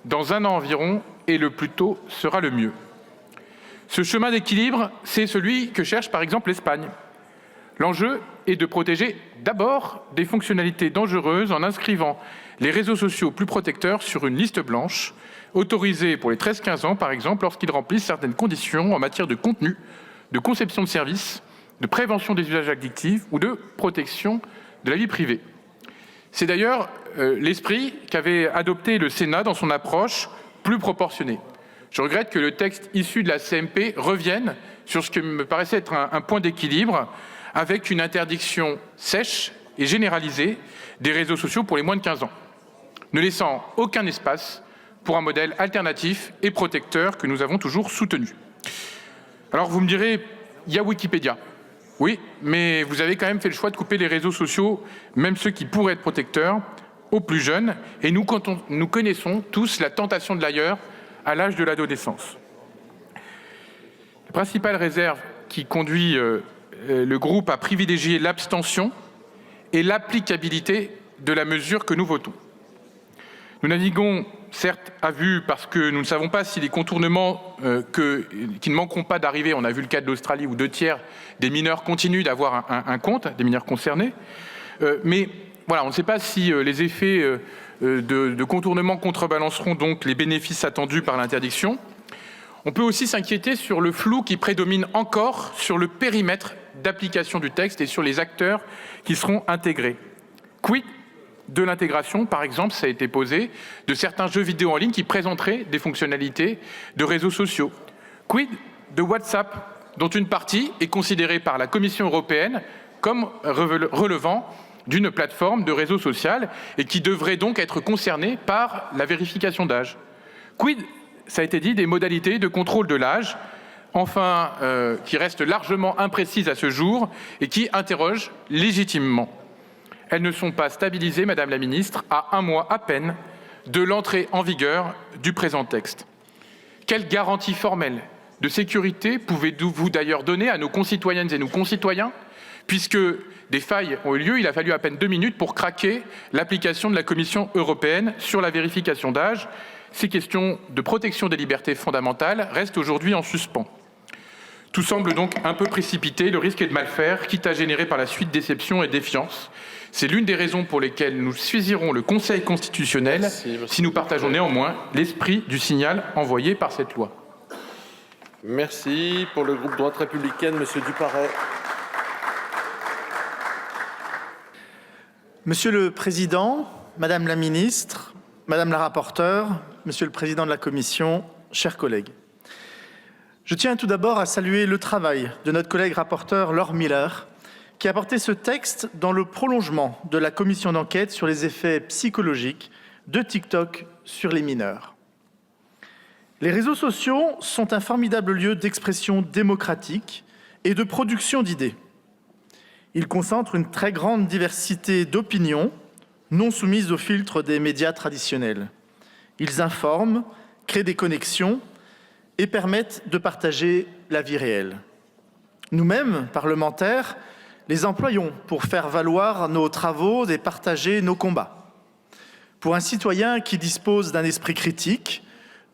dans un an environ, et le plus tôt sera le mieux. Ce chemin d'équilibre, c'est celui que cherche par exemple l'Espagne. L'enjeu est de protéger d'abord des fonctionnalités dangereuses en inscrivant les réseaux sociaux plus protecteurs sur une liste blanche, autorisée pour les 13-15 ans par exemple lorsqu'ils remplissent certaines conditions en matière de contenu, de conception de services, de prévention des usages addictifs ou de protection de la vie privée. C'est d'ailleurs l'esprit qu'avait adopté le Sénat dans son approche plus proportionnée. Je regrette que le texte issu de la CMP revienne sur ce qui me paraissait être un point d'équilibre avec une interdiction sèche et généralisée des réseaux sociaux pour les moins de 15 ans, ne laissant aucun espace pour un modèle alternatif et protecteur que nous avons toujours soutenu. Alors vous me direz, il y a Wikipédia. Oui, mais vous avez quand même fait le choix de couper les réseaux sociaux, même ceux qui pourraient être protecteurs, aux plus jeunes, et nous connaissons tous la tentation de l'ailleurs à l'âge de l'adolescence. La principale réserve qui conduit le groupe à privilégier l'abstention et l'applicabilité de la mesure que nous votons. Nous naviguons certes à vue parce que nous ne savons pas si les contournements qui ne manqueront pas d'arriver, on a vu le cas de l'Australie où 2/3 des mineurs continuent d'avoir un compte, des mineurs concernés, mais voilà, on ne sait pas si les effets de contournement contrebalanceront donc les bénéfices attendus par l'interdiction. On peut aussi s'inquiéter sur le flou qui prédomine encore sur le périmètre d'application du texte et sur les acteurs qui seront intégrés. Quid de l'intégration, par exemple, ça a été posé, de certains jeux vidéo en ligne qui présenteraient des fonctionnalités de réseaux sociaux. Quid de WhatsApp, dont une partie est considérée par la Commission européenne comme relevant d'une plateforme de réseau social et qui devrait donc être concernée par la vérification d'âge. Quid, ça a été dit, des modalités de contrôle de l'âge, enfin, qui restent largement imprécises à ce jour et qui interrogent légitimement. Elles ne sont pas stabilisées, Madame la Ministre, à 1 mois à peine de l'entrée en vigueur du présent texte. Quelle garantie formelle de sécurité pouvez-vous d'ailleurs donner à nos concitoyennes et nos concitoyens, puisque des failles ont eu lieu, il a fallu à peine 2 minutes pour craquer l'application de la Commission européenne sur la vérification d'âge. Ces questions de protection des libertés fondamentales restent aujourd'hui en suspens. Tout semble donc un peu précipité, le risque est de mal faire, quitte à générer par la suite déception et défiance. C'est l'une des raisons pour lesquelles nous saisirons le Conseil constitutionnel si nous partageons néanmoins l'esprit du signal envoyé par cette loi. Merci. Pour le groupe Droite républicaine, Monsieur Duparay. Monsieur le Président, Madame la Ministre, Madame la rapporteure, Monsieur le Président de la Commission, chers collègues. Je tiens tout d'abord à saluer le travail de notre collègue rapporteur Laure Miller, qui a porté ce texte dans le prolongement de la commission d'enquête sur les effets psychologiques de TikTok sur les mineurs. Les réseaux sociaux sont un formidable lieu d'expression démocratique et de production d'idées. Ils concentrent une très grande diversité d'opinions, non soumises au filtre des médias traditionnels. Ils informent, créent des connexions et permettent de partager la vie réelle. Nous-mêmes, parlementaires, les employons pour faire valoir nos travaux et partager nos combats. Pour un citoyen qui dispose d'un esprit critique,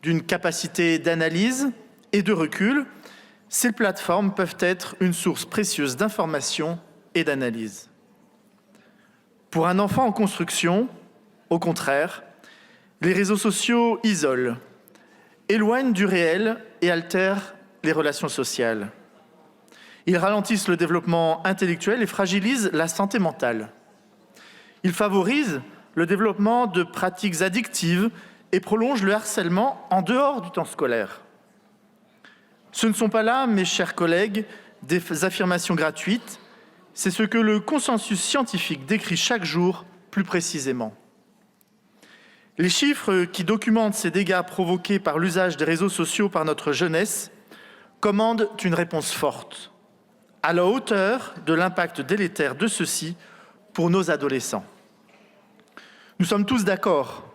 d'une capacité d'analyse et de recul, ces plateformes peuvent être une source précieuse d'information et d'analyse. Pour un enfant en construction, au contraire, les réseaux sociaux isolent, éloignent du réel et altèrent les relations sociales. Ils ralentissent le développement intellectuel et fragilisent la santé mentale. Ils favorisent le développement de pratiques addictives et prolongent le harcèlement en dehors du temps scolaire. Ce ne sont pas là, mes chers collègues, des affirmations gratuites, c'est ce que le consensus scientifique décrit chaque jour plus précisément. Les chiffres qui documentent ces dégâts provoqués par l'usage des réseaux sociaux par notre jeunesse commandent une réponse forte, à la hauteur de l'impact délétère de ceux-ci pour nos adolescents. Nous sommes tous d'accord.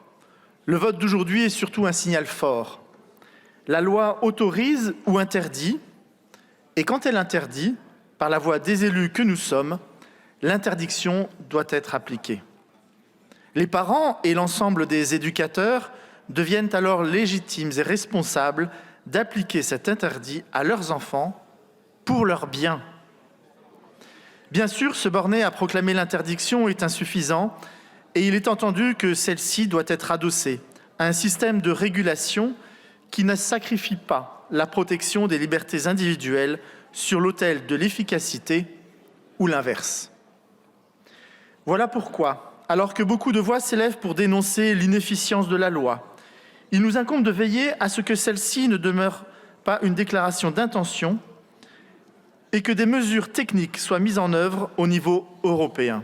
Le vote d'aujourd'hui est surtout un signal fort. La loi autorise ou interdit, et quand elle interdit, par la voix des élus que nous sommes, l'interdiction doit être appliquée. Les parents et l'ensemble des éducateurs deviennent alors légitimes et responsables d'appliquer cet interdit à leurs enfants pour leur bien. Bien sûr, se borner à proclamer l'interdiction est insuffisant et il est entendu que celle-ci doit être adossée à un système de régulation qui ne sacrifie pas la protection des libertés individuelles sur l'autel de l'efficacité ou l'inverse. Voilà pourquoi, alors que beaucoup de voix s'élèvent pour dénoncer l'inefficience de la loi, il nous incombe de veiller à ce que celle-ci ne demeure pas une déclaration d'intention et que des mesures techniques soient mises en œuvre au niveau européen.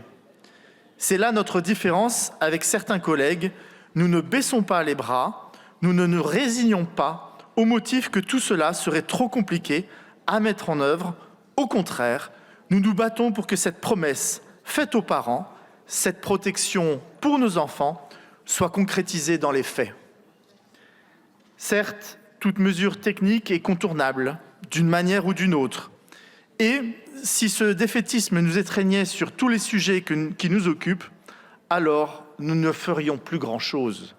C'est là notre différence avec certains collègues. Nous ne baissons pas les bras, nous ne nous résignons pas au motif que tout cela serait trop compliqué à mettre en œuvre. Au contraire, nous nous battons pour que cette promesse faite aux parents, cette protection pour nos enfants, soit concrétisée dans les faits. Certes, toute mesure technique est contournable, d'une manière ou d'une autre. Et si ce défaitisme nous étreignait sur tous les sujets qui nous occupent, alors nous ne ferions plus grand-chose.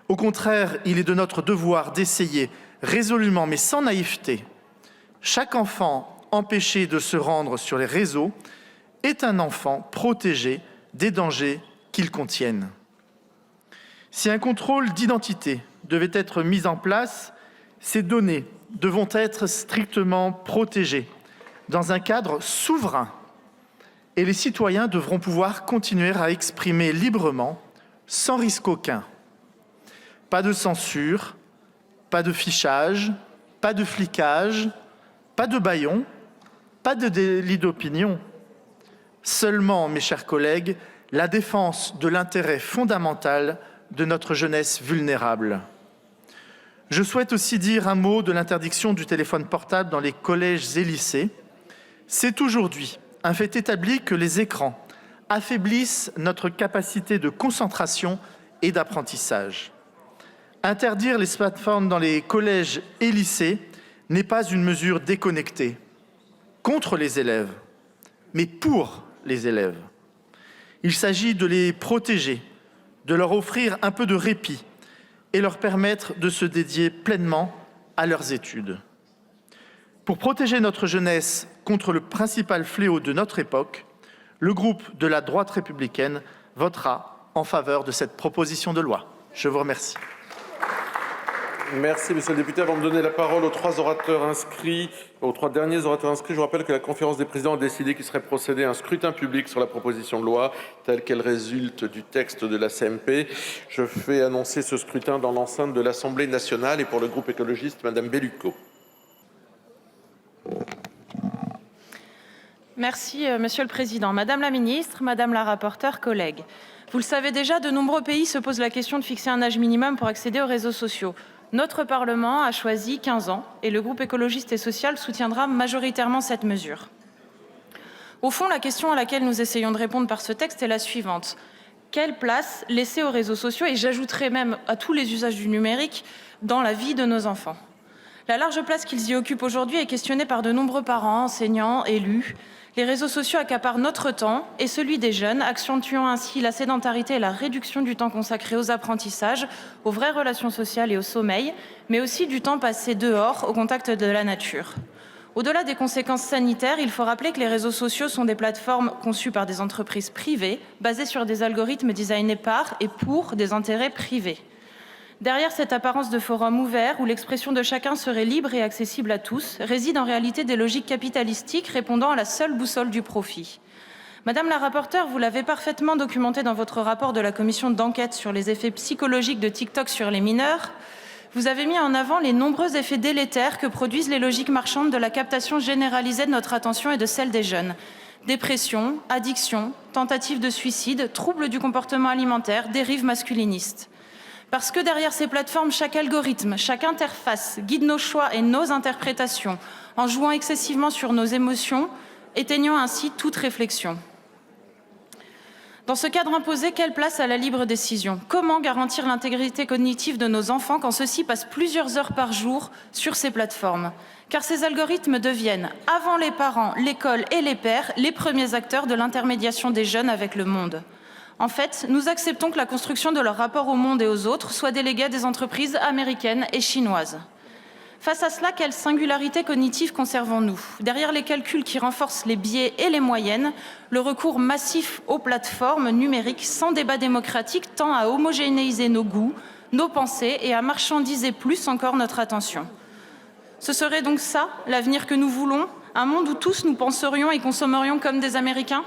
Au contraire, il est de notre devoir d'essayer résolument, mais sans naïveté. Chaque enfant empêché de se rendre sur les réseaux est un enfant protégé des dangers qu'ils contiennent. Si un contrôle d'identité devait être mis en place, ces données devront être strictement protégées dans un cadre souverain et les citoyens devront pouvoir continuer à exprimer librement, sans risque aucun. Pas de censure, pas de fichage, pas de flicage, pas de bâillon, pas de délit d'opinion. Seulement, mes chers collègues, la défense de l'intérêt fondamental de notre jeunesse vulnérable. Je souhaite aussi dire un mot de l'interdiction du téléphone portable dans les collèges et lycées. C'est aujourd'hui un fait établi que les écrans affaiblissent notre capacité de concentration et d'apprentissage. Interdire les smartphones dans les collèges et lycées n'est pas une mesure déconnectée contre les élèves, mais pour les élèves. Il s'agit de les protéger, de leur offrir un peu de répit et leur permettre de se dédier pleinement à leurs études. Pour protéger notre jeunesse contre le principal fléau de notre époque, le groupe de la droite républicaine votera en faveur de cette proposition de loi. Je vous remercie. Merci, monsieur le député. Avant de donner la parole aux trois derniers orateurs inscrits, je vous rappelle que la conférence des présidents a décidé qu'il serait procédé à un scrutin public sur la proposition de loi telle qu'elle résulte du texte de la CMP. Je fais annoncer ce scrutin dans l'enceinte de l'Assemblée nationale et pour le groupe écologiste, madame Bellucco. Merci, Monsieur le Président. Madame la Ministre, Madame la Rapporteure, collègues. Vous le savez déjà, de nombreux pays se posent la question de fixer un âge minimum pour accéder aux réseaux sociaux. Notre Parlement a choisi 15 ans et le groupe écologiste et social soutiendra majoritairement cette mesure. Au fond, la question à laquelle nous essayons de répondre par ce texte est la suivante. Quelle place laisser aux réseaux sociaux et j'ajouterai même à tous les usages du numérique dans la vie de nos enfants? La large place qu'ils y occupent aujourd'hui est questionnée par de nombreux parents, enseignants, élus. Les réseaux sociaux accaparent notre temps et celui des jeunes, accentuant ainsi la sédentarité et la réduction du temps consacré aux apprentissages, aux vraies relations sociales et au sommeil, mais aussi du temps passé dehors, au contact de la nature. Au-delà des conséquences sanitaires, il faut rappeler que les réseaux sociaux sont des plateformes conçues par des entreprises privées, basées sur des algorithmes designés par et pour des intérêts privés. Derrière cette apparence de forum ouvert, où l'expression de chacun serait libre et accessible à tous, résident en réalité des logiques capitalistiques répondant à la seule boussole du profit. Madame la rapporteure, vous l'avez parfaitement documenté dans votre rapport de la commission d'enquête sur les effets psychologiques de TikTok sur les mineurs. Vous avez mis en avant les nombreux effets délétères que produisent les logiques marchandes de la captation généralisée de notre attention et de celle des jeunes. Dépression, addiction, tentative de suicide, troubles du comportement alimentaire, dérives masculinistes. Parce que derrière ces plateformes, chaque algorithme, chaque interface guide nos choix et nos interprétations, en jouant excessivement sur nos émotions, éteignant ainsi toute réflexion. Dans ce cadre imposé, quelle place à la libre décision? Comment garantir l'intégrité cognitive de nos enfants quand ceux-ci passent plusieurs heures par jour sur ces plateformes? Car ces algorithmes deviennent, avant les parents, l'école et les pairs, les premiers acteurs de l'intermédiation des jeunes avec le monde. En fait, nous acceptons que la construction de leur rapport au monde et aux autres soit déléguée à des entreprises américaines et chinoises. Face à cela, quelle singularité cognitive conservons-nous? Derrière les calculs qui renforcent les biais et les moyennes, le recours massif aux plateformes numériques sans débat démocratique tend à homogénéiser nos goûts, nos pensées et à marchandiser plus encore notre attention. Ce serait donc ça, l'avenir que nous voulons? Un monde où tous nous penserions et consommerions comme des Américains?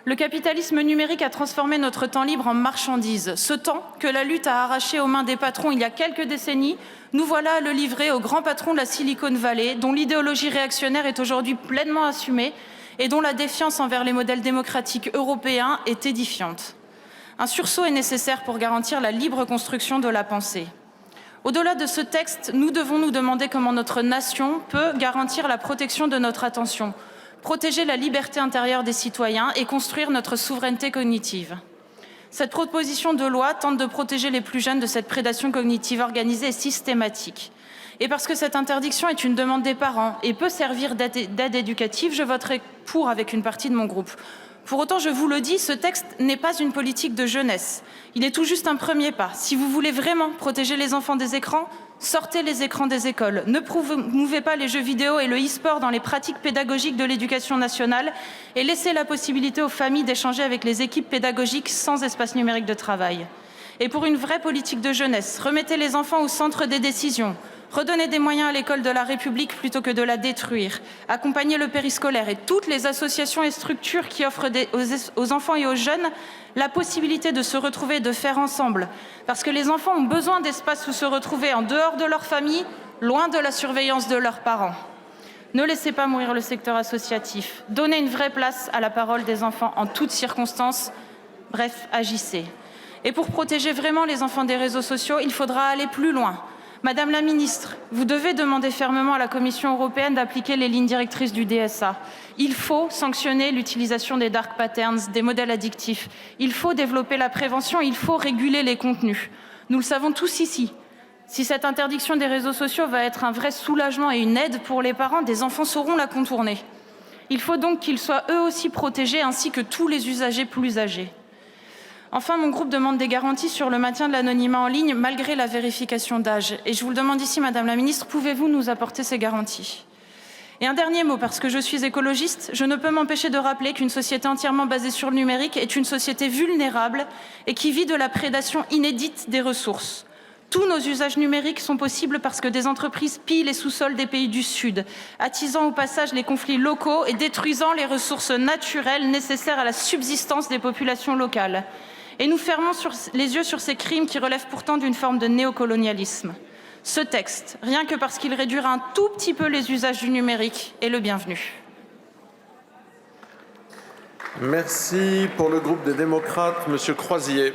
Le capitalisme numérique a transformé notre temps libre en marchandise. Ce temps que la lutte a arraché aux mains des patrons il y a quelques décennies, nous voilà à le livrer aux grands patrons de la Silicon Valley, dont l'idéologie réactionnaire est aujourd'hui pleinement assumée et dont la défiance envers les modèles démocratiques européens est édifiante. Un sursaut est nécessaire pour garantir la libre construction de la pensée. Au-delà de ce texte, nous devons nous demander comment notre nation peut garantir la protection de notre attention, protéger la liberté intérieure des citoyens et construire notre souveraineté cognitive. Cette proposition de loi tente de protéger les plus jeunes de cette prédation cognitive organisée et systématique. Et parce que cette interdiction est une demande des parents et peut servir d'aide éducative, je voterai pour avec une partie de mon groupe. Pour autant, je vous le dis, ce texte n'est pas une politique de jeunesse. Il est tout juste un premier pas. Si vous voulez vraiment protéger les enfants des écrans, sortez les écrans des écoles. Ne promouvez pas les jeux vidéo et le e-sport dans les pratiques pédagogiques de l'éducation nationale et laissez la possibilité aux familles d'échanger avec les équipes pédagogiques sans espace numérique de travail. Et pour une vraie politique de jeunesse, remettez les enfants au centre des décisions. Redonnez des moyens à l'école de la République plutôt que de la détruire. Accompagnez le périscolaire et toutes les associations et structures qui offrent aux enfants et aux jeunes la possibilité de se retrouver et de faire ensemble. Parce que les enfants ont besoin d'espace où se retrouver en dehors de leur famille, loin de la surveillance de leurs parents. Ne laissez pas mourir le secteur associatif. Donnez une vraie place à la parole des enfants en toutes circonstances. Bref, agissez. Et pour protéger vraiment les enfants des réseaux sociaux, il faudra aller plus loin. Madame la ministre, vous devez demander fermement à la Commission européenne d'appliquer les lignes directrices du DSA. Il faut sanctionner l'utilisation des dark patterns, des modèles addictifs. Il faut développer la prévention, il faut réguler les contenus. Nous le savons tous ici. Si cette interdiction des réseaux sociaux va être un vrai soulagement et une aide pour les parents, des enfants sauront la contourner. Il faut donc qu'ils soient eux aussi protégés, ainsi que tous les usagers plus âgés. Enfin, mon groupe demande des garanties sur le maintien de l'anonymat en ligne malgré la vérification d'âge. Et je vous le demande ici, Madame la Ministre, pouvez-vous nous apporter ces garanties? Et un dernier mot, parce que je suis écologiste, je ne peux m'empêcher de rappeler qu'une société entièrement basée sur le numérique est une société vulnérable et qui vit de la prédation inédite des ressources. Tous nos usages numériques sont possibles parce que des entreprises pillent les sous-sols des pays du Sud, attisant au passage les conflits locaux et détruisant les ressources naturelles nécessaires à la subsistance des populations locales. Et nous fermons les yeux sur ces crimes qui relèvent pourtant d'une forme de néocolonialisme. Ce texte, rien que parce qu'il réduira un tout petit peu les usages du numérique, est le bienvenu. Merci. Pour le groupe des démocrates, Monsieur Croisier.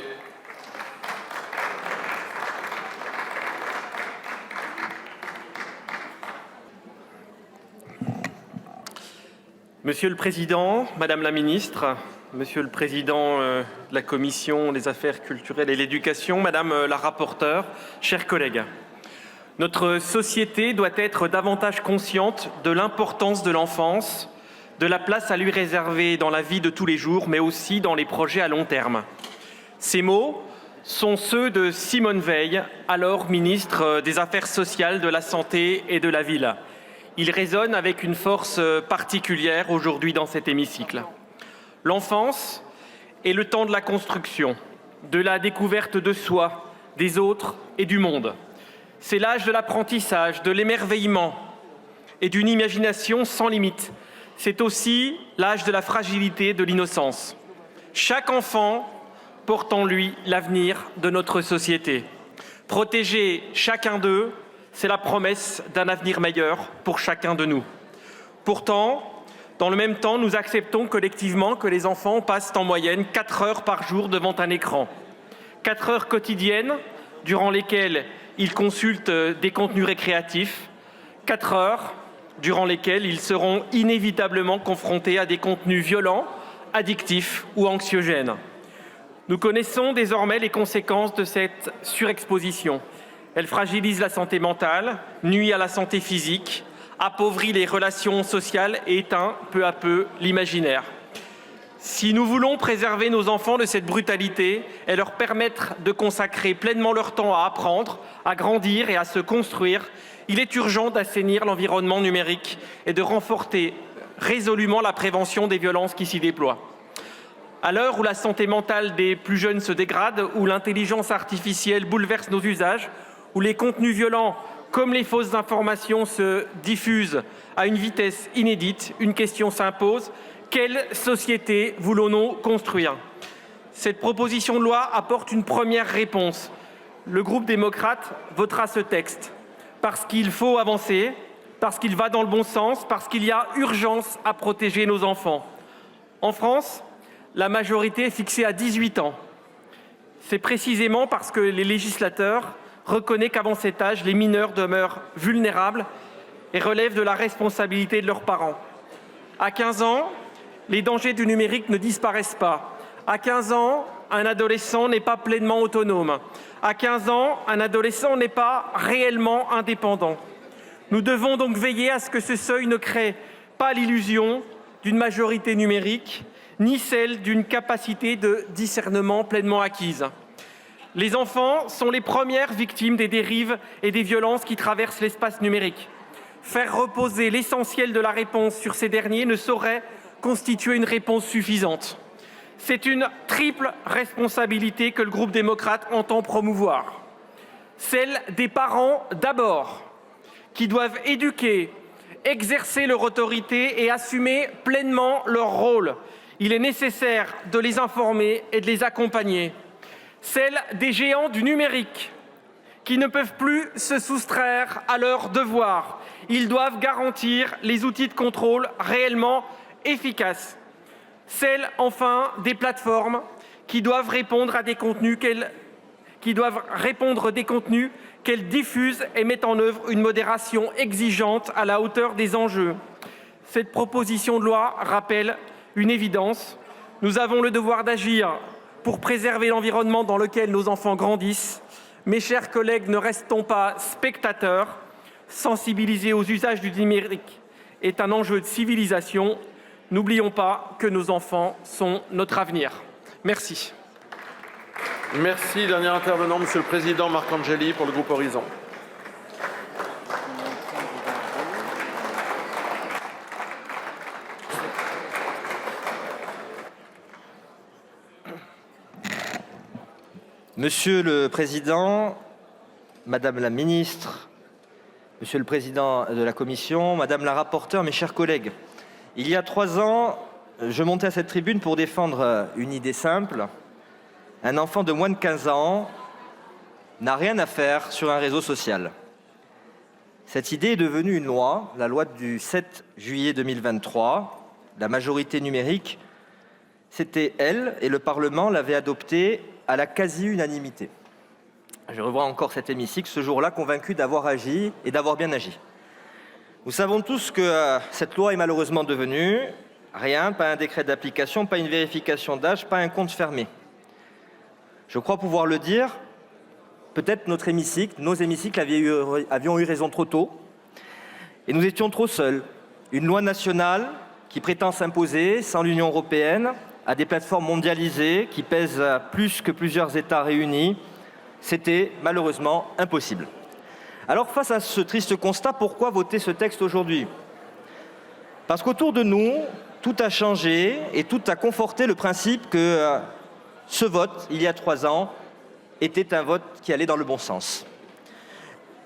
Monsieur le Président, Madame la Ministre, Monsieur le Président de la Commission des Affaires culturelles et l'éducation, Madame la rapporteure, chers collègues, notre société doit être davantage consciente de l'importance de l'enfance, de la place à lui réserver dans la vie de tous les jours, mais aussi dans les projets à long terme. Ces mots sont ceux de Simone Veil, alors ministre des Affaires sociales, de la Santé et de la Ville. Ils résonnent avec une force particulière aujourd'hui dans cet hémicycle. L'enfance est le temps de la construction, de la découverte de soi, des autres et du monde. C'est l'âge de l'apprentissage, de l'émerveillement et d'une imagination sans limite. C'est aussi l'âge de la fragilité, de l'innocence. Chaque enfant porte en lui l'avenir de notre société. Protéger chacun d'eux, c'est la promesse d'un avenir meilleur pour chacun de nous. Pourtant, dans le même temps, nous acceptons collectivement que les enfants passent en moyenne 4 heures par jour devant un écran. 4 heures quotidiennes, durant lesquelles ils consultent des contenus récréatifs. 4 heures, durant lesquelles ils seront inévitablement confrontés à des contenus violents, addictifs ou anxiogènes. Nous connaissons désormais les conséquences de cette surexposition. Elle fragilise la santé mentale, nuit à la santé physique, appauvrit les relations sociales et éteint peu à peu l'imaginaire. Si nous voulons préserver nos enfants de cette brutalité et leur permettre de consacrer pleinement leur temps à apprendre, à grandir et à se construire, il est urgent d'assainir l'environnement numérique et de renforcer résolument la prévention des violences qui s'y déploient. À l'heure où la santé mentale des plus jeunes se dégrade, où l'intelligence artificielle bouleverse nos usages, où les contenus violents comme les fausses informations se diffusent à une vitesse inédite, une question s'impose. Quelle société voulons-nous construire? Cette proposition de loi apporte une première réponse. Le groupe démocrate votera ce texte parce qu'il faut avancer, parce qu'il va dans le bon sens, parce qu'il y a urgence à protéger nos enfants. En France, la majorité est fixée à 18 ans. C'est précisément parce que les législateurs reconnaissent qu'avant cet âge, les mineurs demeurent vulnérables et relèvent de la responsabilité de leurs parents. À 15 ans, les dangers du numérique ne disparaissent pas. À 15 ans, un adolescent n'est pas pleinement autonome. À 15 ans, un adolescent n'est pas réellement indépendant. Nous devons donc veiller à ce que ce seuil ne crée pas l'illusion d'une majorité numérique, ni celle d'une capacité de discernement pleinement acquise. Les enfants sont les premières victimes des dérives et des violences qui traversent l'espace numérique. Faire reposer l'essentiel de la réponse sur ces derniers ne saurait constituer une réponse suffisante. C'est une triple responsabilité que le groupe démocrate entend promouvoir. Celle des parents d'abord, qui doivent éduquer, exercer leur autorité et assumer pleinement leur rôle. Il est nécessaire de les informer et de les accompagner. Celle des géants du numérique, qui ne peuvent plus se soustraire à leurs devoirs. Ils doivent garantir les outils de contrôle réellement efficaces. Celle, enfin, des plateformes qui doivent répondre à des contenus qu'elles diffusent et mettent en œuvre une modération exigeante à la hauteur des enjeux. Cette proposition de loi rappelle une évidence. Nous avons le devoir d'agir pour préserver l'environnement dans lequel nos enfants grandissent. Mes chers collègues, ne restons pas spectateurs. Sensibiliser aux usages du numérique est un enjeu de civilisation. N'oublions pas que nos enfants sont notre avenir. Merci. Merci. Dernier intervenant, Monsieur le Président Marc Angeli pour le groupe Horizon. Monsieur le Président, Madame la Ministre, Monsieur le Président de la Commission, Madame la rapporteure, mes chers collègues, il y a 3 ans, je montais à cette tribune pour défendre une idée simple. Un enfant de moins de 15 ans n'a rien à faire sur un réseau social. Cette idée est devenue une loi, la loi du 7 juillet 2023. La majorité numérique, c'était elle, et le Parlement l'avait adoptée à la quasi-unanimité. Je revois encore cet hémicycle ce jour-là, convaincu d'avoir agi et d'avoir bien agi. Nous savons tous que cette loi est malheureusement devenue rien, pas un décret d'application, pas une vérification d'âge, pas un compte fermé. Je crois pouvoir le dire, peut-être nos hémicycles avions eu raison trop tôt, et nous étions trop seuls. Une loi nationale qui prétend s'imposer sans l'Union européenne, à des plateformes mondialisées qui pèsent plus que plusieurs États réunis, c'était malheureusement impossible. Alors face à ce triste constat, pourquoi voter ce texte aujourd'hui? Parce qu'autour de nous, tout a changé et tout a conforté le principe que ce vote, il y a 3 ans, était un vote qui allait dans le bon sens.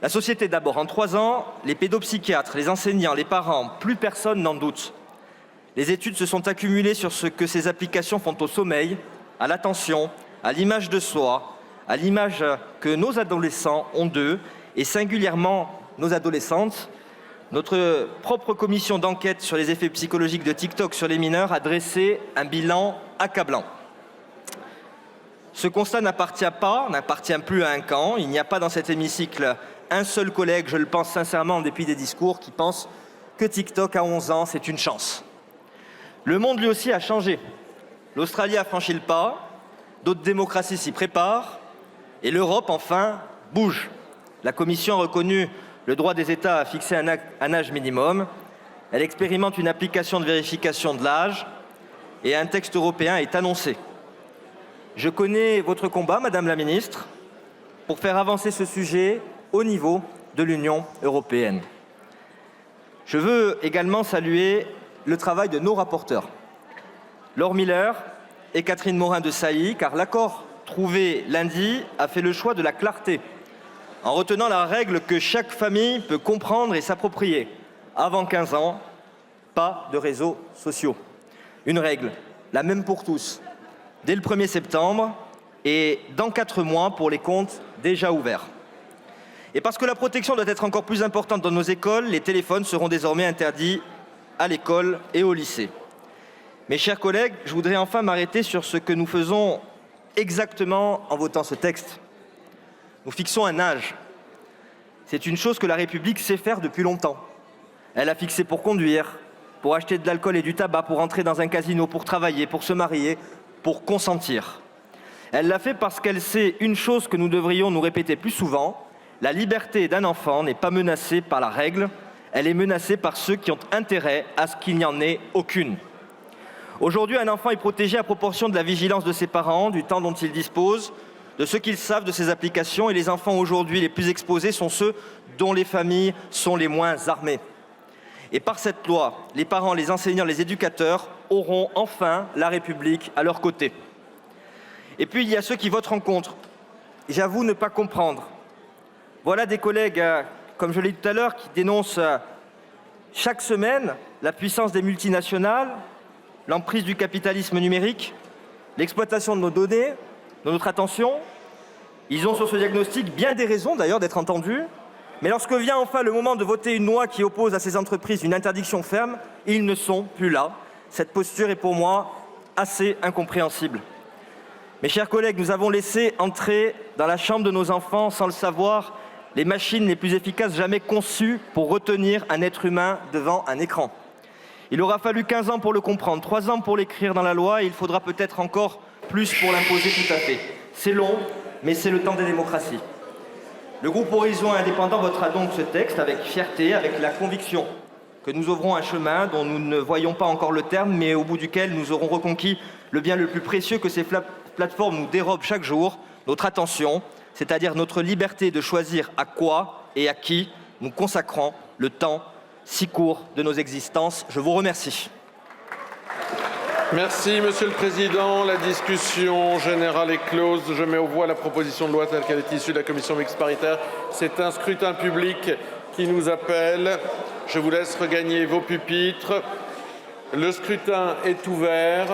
La société d'abord. En 3 ans, les pédopsychiatres, les enseignants, les parents, plus personne n'en doute. Les études se sont accumulées sur ce que ces applications font au sommeil, à l'attention, à l'image de soi, à l'image que nos adolescents ont d'eux, et singulièrement nos adolescentes. Notre propre commission d'enquête sur les effets psychologiques de TikTok sur les mineurs a dressé un bilan accablant. Ce constat n'appartient plus à un camp. Il n'y a pas dans cet hémicycle un seul collègue, je le pense sincèrement en dépit des discours, qui pense que TikTok à 11 ans, c'est une chance. Le monde lui aussi a changé. L'Australie a franchi le pas, d'autres démocraties s'y préparent, et l'Europe, enfin, bouge. La Commission a reconnu le droit des États à fixer un âge minimum. Elle expérimente une application de vérification de l'âge. et un texte européen est annoncé. Je connais votre combat, Madame la Ministre, pour faire avancer ce sujet au niveau de l'Union européenne. Je veux également saluer le travail de nos rapporteurs, Laure Miller et Catherine Morin-Desailly, car l'accord trouvé lundi a fait le choix de la clarté, en retenant la règle que chaque famille peut comprendre et s'approprier. Avant 15 ans, pas de réseaux sociaux. Une règle, la même pour tous, dès le 1er septembre et dans 4 mois pour les comptes déjà ouverts. Et parce que la protection doit être encore plus importante dans nos écoles, les téléphones seront désormais interdits à l'école et au lycée. Mes chers collègues, je voudrais enfin m'arrêter sur ce que nous faisons exactement en votant ce texte. Nous fixons un âge. C'est une chose que la République sait faire depuis longtemps. Elle a fixé pour conduire, pour acheter de l'alcool et du tabac, pour entrer dans un casino, pour travailler, pour se marier, pour consentir. Elle l'a fait parce qu'elle sait une chose que nous devrions nous répéter plus souvent. La liberté d'un enfant n'est pas menacée par la règle, elle est menacée par ceux qui ont intérêt à ce qu'il n'y en ait aucune. Aujourd'hui, un enfant est protégé à proportion de la vigilance de ses parents, du temps dont il dispose, de ce qu'ils savent de ces applications, et les enfants aujourd'hui les plus exposés sont ceux dont les familles sont les moins armées. Et par cette loi, les parents, les enseignants, les éducateurs auront enfin la République à leur côté. Et puis il y a ceux qui voteront contre. J'avoue ne pas comprendre. Voilà des collègues, comme je l'ai dit tout à l'heure, qui dénoncent chaque semaine la puissance des multinationales, l'emprise du capitalisme numérique, l'exploitation de nos données, de notre attention. Ils ont sur ce diagnostic bien des raisons d'ailleurs d'être entendus. Mais lorsque vient enfin le moment de voter une loi qui oppose à ces entreprises une interdiction ferme, ils ne sont plus là. Cette posture est pour moi assez incompréhensible. Mes chers collègues, nous avons laissé entrer dans la chambre de nos enfants, sans le savoir, les machines les plus efficaces jamais conçues pour retenir un être humain devant un écran. Il aura fallu 15 ans pour le comprendre, 3 ans pour l'écrire dans la loi, et il faudra peut-être encore plus pour l'imposer tout à fait. C'est long, mais c'est le temps des démocraties. Le groupe Horizon Indépendant votera donc ce texte avec fierté, avec la conviction que nous ouvrons un chemin dont nous ne voyons pas encore le terme, mais au bout duquel nous aurons reconquis le bien le plus précieux que ces plateformes nous dérobent chaque jour, notre attention, c'est-à-dire notre liberté de choisir à quoi et à qui nous consacrons le temps si court de nos existences. Je vous remercie. Merci, Monsieur le Président. La discussion générale est close. Je mets aux voix la proposition de loi telle qu'elle est issue de la commission mixte paritaire. C'est un scrutin public qui nous appelle. Je vous laisse regagner vos pupitres. Le scrutin est ouvert.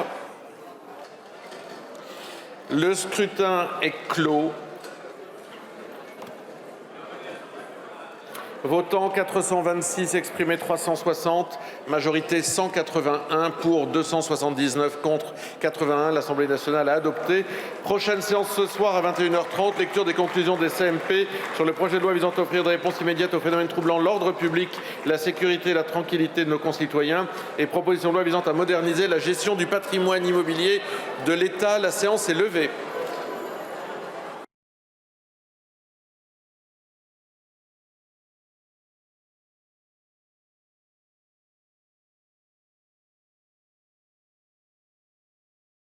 Le scrutin est clos. Votant 426, exprimé 360, majorité 181 pour 279 contre 81. L'Assemblée nationale a adopté. Prochaine séance ce soir à 21h30, lecture des conclusions des CMP sur le projet de loi visant à offrir des réponses immédiates aux phénomènes troublant l'ordre public, la sécurité et la tranquillité de nos concitoyens et proposition de loi visant à moderniser la gestion du patrimoine immobilier de l'État. La séance est levée.